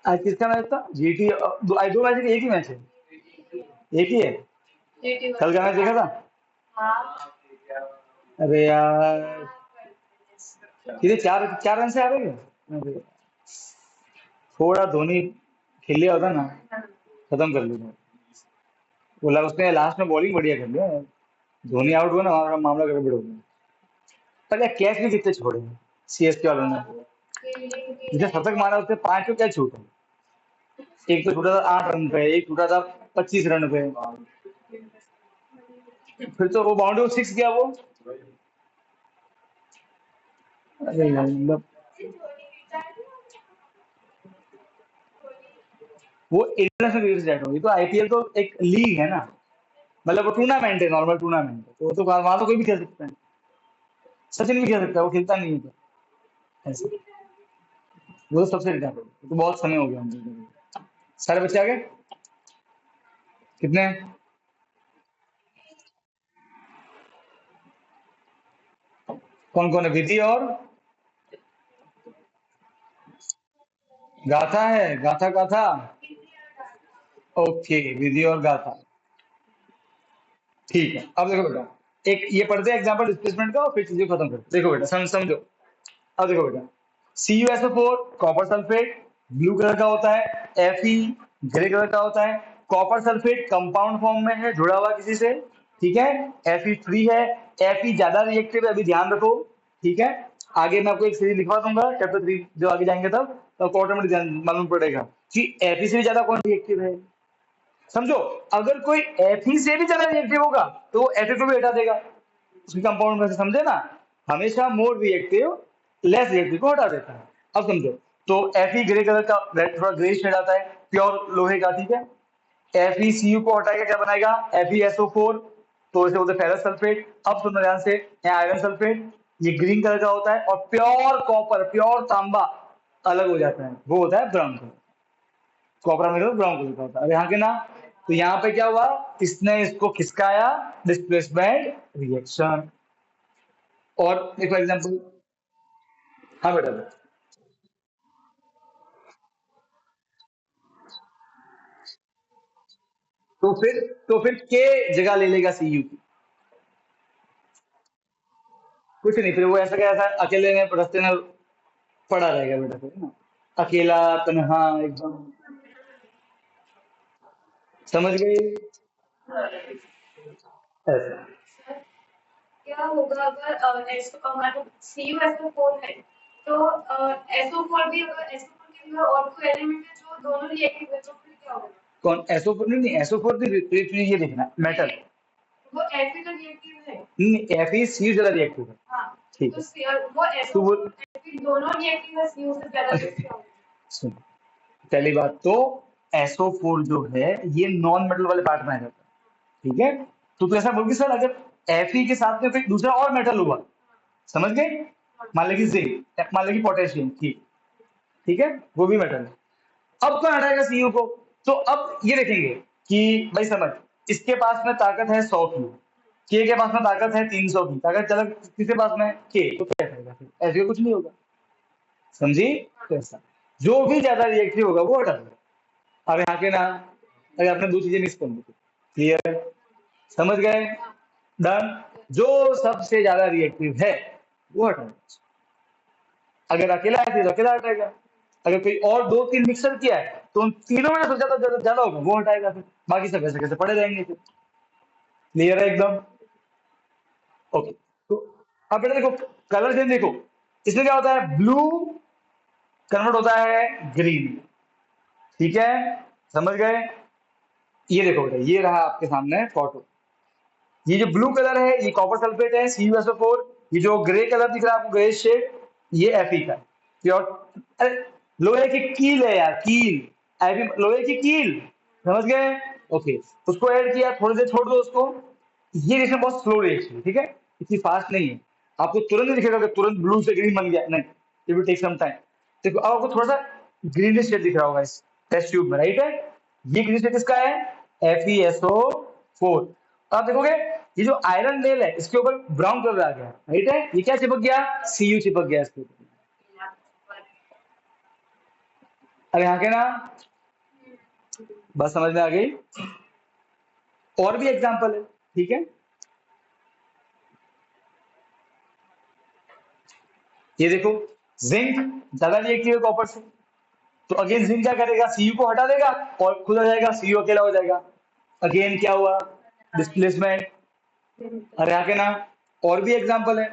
आज किसका मैच था? जीटी, आज दो मैच है कि एक ही मैच है? एक ही है। जीटी कल का मैच देखा था? हाँ अरे यार, कितने चार चार रन से आ रहे हैं। अरे, थोड़ा धोनी खेल लिया होता ना, खत्म कर लिया। बोला उसने लास्ट में बॉलिंग बढ़िया कर लिया, धोनी आउट हुआ ना, हमारा मामला गड़बड़ हो गया। पर यार कैच भी कितने छोड़े हैं CSK वालों ने, जिसने शतक मारा उसने 5 को कैच छूटा, एक तो छूटा था 8 रन पे, एक छूटा था 25 रन पे, फिर तो वो बाउंड्री 6 गया वो। अरे यार मतलब वो इंटरनेशनल क्रिकेट से जाता हूँ, ये तो IPL तो एक लीग है ना, मतलब वो टूर्नामेंट है, नॉर्मल टूर्नामेंट है, तो वो तो वहां तो कोई भी खेल सकता है, सचिन भी खेल सकता है, वो खेलता नहीं है तो ऐसे, वो तो सबसे रिटायर्ड है, तो बहुत समय हो गया उनको। सारे बच्चे आ गए? कितने? कौन कौन है? विधि और गाथा है। गाथा गाथा। ओके, विधि और गाथा। ठीक है, अब देखो बेटा, एक ये पढ़ते हैं एग्जांपल डिस्प्लेसमेंट का और फिर चीजें खत्म करते हैं। देखो बेटा, समझो। अब देखो बेटा, CuSO4 copper sulphate blue colour का होता है, Fe ग्रे कलर का होता है। कॉपर सल्फेट कंपाउंड फॉर्म में है, जुड़ा हुआ किसी से, ठीक है। Fe फ्री है। Fe ज्यादा रिएक्टिव है, अभी ध्यान रखो, ठीक है। आगे मैं आपको एक सीरीज लिखवा दूंगा चैप्टर 3 जो आगे जाएंगे तब, तो ऑटोमेटिक मालूम पड़ेगा कि Fe से भी ज्यादा कौन रिएक्टिव है। समझो, अगर कोई Fe से भी ज्यादा रिएक्टिव होगा तो वो Fe को भी हटा देगा उसके कंपाउंड में से, समझे ना। हमेशा मोर रिएक्टिव लेस रिएक्टिव को हटा देता है। अब समझो, तो Fe ग्रे कलर का, थोड़ा ग्रे शेड आता है, प्योर लोहे का, ठीक है। FeCu को हटाएगा, क्या बनाएगा? FeSO4, तो इसे बोलते हैं फेरस सल्फेट। अब सुनो ध्यान से, आयरन सल्फेट ये ग्रीन कलर का होता है, और प्योर कॉपर, प्योर तांबा अलग हो जाता है, वो होता है ब्राउन कलर। कॉपर में ब्राउन कलर का होता है। अब यहाँ के ना, तो यहाँ पे क्या हुआ, इसने इसको खिसकाया, डिस्प्लेसमेंट रिएक्शन। और देखो एग्जांपल। हाँ बेटा बेटा। तो फिर के जगह ले लेगा Cu की। कुछ नहीं, फिर वो ऐसा क्या था, अकेले में रास्ते में पड़ा रहेगा बेटा, फिर ना, अकेला तन्हा एकदम। समझ गए? ऐसा। सर, क्या होगा अगर मतलब CuSO4 है तो SO4 भी, अगर SO4 के अंदर और कोई एलिमेंट है जो दोनों रिएक्टिव है तो फिर क्या होगा? कौन? SO4 नहीं, नहीं SO4 की ये देखना मेटल। वो Fe का रिएक्टिव है। नहीं, Fe जरा रिएक्टिव है। हाँ, ठीक तो है, वो तो वो SO4 Fe दोनों रिएक्टिव है Cu से ज्यादा, तो क्या होगा? सुन, पहली बात तो SO4 जो है ये नॉन मेटल वाले पार्ट में आ जाता है, ठीक है। तो तू ऐसा बोल कि सर अगर Fe के साथ में फिर दूसरा और मेटल हुआ, समझ गए, मान लीजिए जिंक, मान लीजिए पोटेशियम, ठीक, ठीक है, वो भी मेटल है। अब कौन हटाएगा Cu को? तो अब ये देखेंगे कि भाई समझ, इसके पास में ताकत है 100 की, के पास में ताकत है 300 की, ताकत चला किसके पास में? के, तो क्या करेगा फिर? ऐसे कुछ नहीं होगा, समझी? तो ऐसा जो भी ज्यादा रिएक्टिव होगा वो हटा देगा। अब यहाँ के ना, अगर आपने दो चीजें मिस कर दी, क्लियर? समझ गए? डन। जो सबसे ज्यादा रिएक्टिव है वो हटाएगा। अगर अकेला है तो अकेला हटाएगा। अगर कोई और दो तीन मिक्सर किया है तो उन तीनों में जो ज्यादा ज्यादा ज्यादा होगा वो हटाएगा, फिर बाकी सब ऐसे कैसे पड़े रहेंगे फिर। क्लियर है एकदम? ओके। तो अब बेटा देखो, कलर चेंज देखो, इसमें क्या होता है, ब्लू कन्वर्ट होता है ग्रीन, ठीक है, समझ गए? ये देखो बेटा, ये रहा आपके सामने फोटो। ये जो ब्लू कलर है ये कॉपर सल्फेट है CuSO4। ये जो ग्रे कलर दिख रहा है आपको, ग्रे शेड, ये Fe का है, प्योर। अरे लोहे की कील है यार, कील, लोहे की कील, समझ गए? ओके, उसको ऐड किया, थोड़ी देर छोड़ दो उसको। ये रिएक्शन बहुत स्लो रिएक्शन है, ठीक है, इतनी फास्ट नहीं है। आपको तुरंत नहीं दिखेगा कि तुरंत ब्लू से ग्रीन बन गया, नहीं, it will take some time. देखो अब आपको थोड़ा सा ग्रीनिश शेड दिख रहा होगा इस टेस्ट ट्यूब में, राइट है। ये ग्रीन शेड किसका है? FeSO4। आप देखोगे ये जो आयरन नेल है इसके ऊपर ब्राउन कलर आ गया, राइट है। ये क्या चिपक गया? Cu चिपक गया इसके ऊपर। अब यहाँ के ना, बस समझ में आ गई। और भी एग्जांपल है, ठीक है। ये देखो, जिंक ज्यादा रिएक्टिव है कॉपर से, तो अगेन जिंक क्या करेगा? Cu को हटा देगा और खुद आ जाएगा, Cu अकेला हो जाएगा। अगेन क्या हुआ? डिस्प्लेसमेंट। अरे आके ना, और भी एग्जांपल है।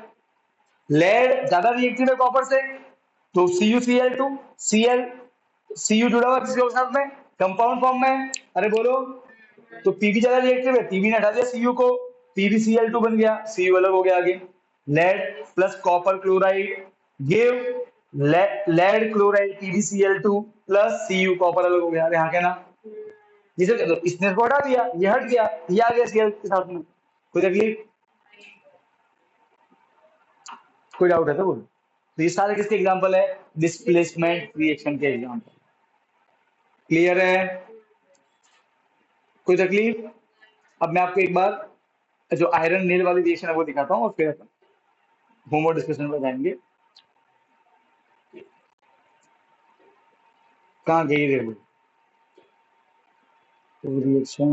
लेड ज्यादा रिएक्टिव है कॉपर से, तो CuCl2, Cl, Cu जुड़ा हुआ किसके साथ में? कंपाउंड फॉर्म में। अरे बोलो, तो Pb ज्यादा रिएक्टिव है, Pb ने हटा दिया Cu को, PbCl2 बन गया, Cu अलग हो गया। आगे lead plus copper chloride give lead chloride PbCl2 plus Cu, copper अलग हो गया। अरे यहाँ के ना, जिसे इसने इसको हटा दिया, ये हट गया, ये आ गया Cl के साथ में। कोई तकलीफ? कोई डाउट है तो बोलो। तो ये सारे किसके एग्जांपल है? डिस्प्लेसमेंट रिएक्शन के एग्जांपल। क्लियर है? कोई तकलीफ? अब मैं आपको एक बार जो आयरन नेल वाली रिएक्शन है वो दिखाता हूँ और फिर अपन होमवर्क डिस्कशन पर जाएंगे। कहाँ गई रे वो रिएक्शन?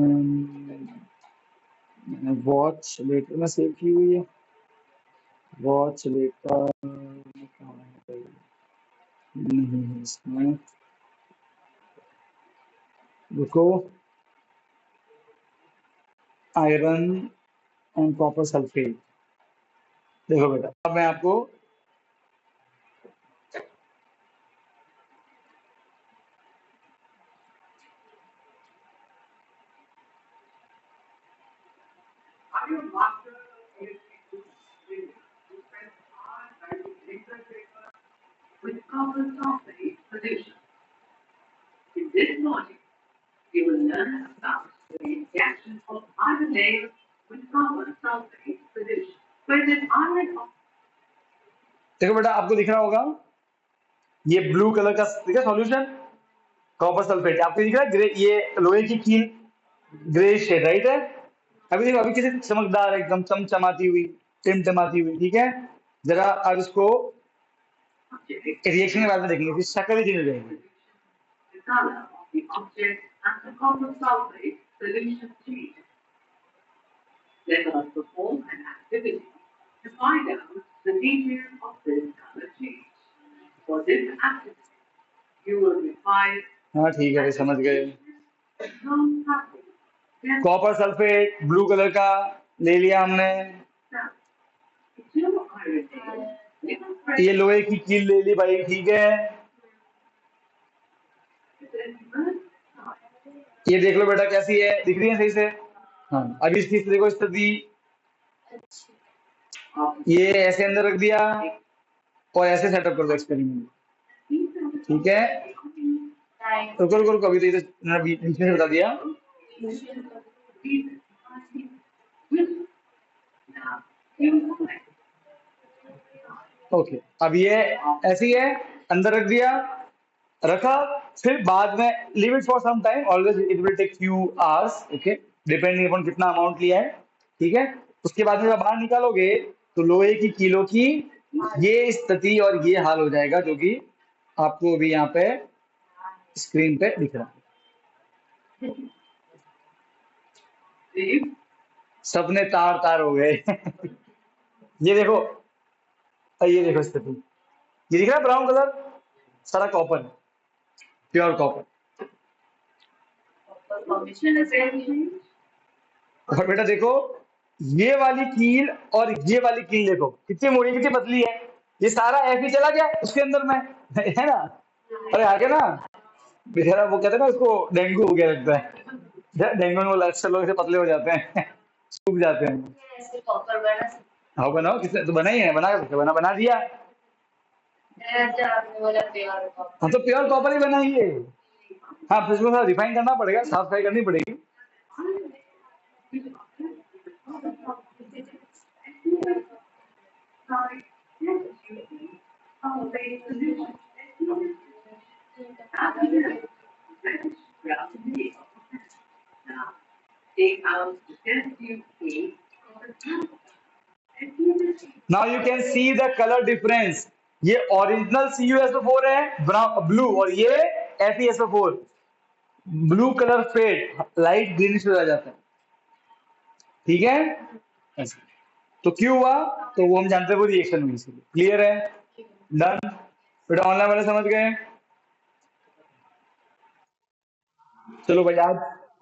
वॉच लेटर में सेव की हुई है। वॉच लेटर कहाँ है? नहीं है इसमें। रुको। Iron and copper sulphate. देखो बेटा, अब मैं आपको Are you master with carbon sulfate solution? In this module, you will learn about the reaction of iron layers with carbon sulfate solution. When an iron देखो बेटा, आपको दिख रहा होगा ये ब्लू कलर का ठीक है सॉल्यूशन, कॉपर सल्फेट। आपको दिख रहा है ग्रे, ये लोहे की कील ग्रे शेड, राइट है। अभी देखो, अभी किसी चमकदार एकदम चमचमाती हुई, टिमटिमाती हुई, ठीक है। जरा अब इसको रिएक्शन के बाद में देखेंगे, फिर शक्ल ही चेंज हो जाएगी। the color of the object and the carbon sulfate solution change. Let us perform an activity to find out the details of this color change. For this activity, you will require हाँ ठीक है भाई, समझ गए। some plastic. Then copper sulphate blue colour का ले लिया हमने। two iron layers, little fresh ये लोहे की कील ले ली भाई, ठीक है। and burnt side. ये देख लो बेटा कैसी है, दिख रही है सही से? हाँ, अभी इसकी देखो स्थिति, ये ऐसे अंदर रख दिया और ऐसे सेटअप कर दो एक्सपेरिमेंट, ठीक है। रुको रुको रुको, अभी तो ये तो मैंने बीच में से बता दिया। ओके, अब ये ऐसी है, अंदर रख दिया, रखा, फिर बाद में leave it for some time, always it will take few hours, okay, depending upon कितना अमाउंट लिया है, ठीक है। उसके बाद में जब बाहर निकालोगे तो लोहे की कीलों की ये स्थिति और ये हाल हो जाएगा, जो कि आपको अभी यहाँ पे स्क्रीन पे दिख रहा है। सपने तार तार हो गए। ये देखो, ये देखो स्थिति, ये दिख रहा है ब्राउन कलर, सारा कॉपर, प्योर कॉपर। और बेटा देखो, ये वाली कील और ये वाली कील देखो कितनी मोटी कितनी पतली है। ये सारा ऐसे चला गया उसके अंदर में, है ना। अरे आगे ना बेचारा, वो कहते हैं ना उसको डेंगू हो गया लगता है। डेंगू में अक्सर लोग ऐसे पतले हो जाते हैं, सूख जाते हैं। हाँ बनाओ, किसने तो बना ही है, बना दिया। हम तो प्योर कॉपर ही बनाइए। हाँ, फिर उसको थोड़ा रिफाइन करना पड़ेगा, साफ सफाई करनी पड़ेगी। Now you can see the color difference. ये ओरिजिनल CuSO4 है ब्लू, और ये FeSO4 blue colour fade light greenish हो जाता है, ठीक है। तो क्यों हुआ, तो वो हम जानते हैं, वो रिएक्शन हुई, इसलिए क्लियर है। डन बेटा, ऑनलाइन वाले समझ गए। चलो भाई,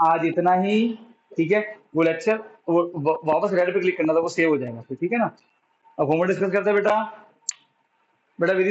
आज इतना ही, ठीक है। वो लेक्चर वापस रेड पे क्लिक करना था, वो सेव हो जाएगा फिर, ठीक है ना। अब होमवर्क डिस्कस करते हैं बेटा। बेटा विधि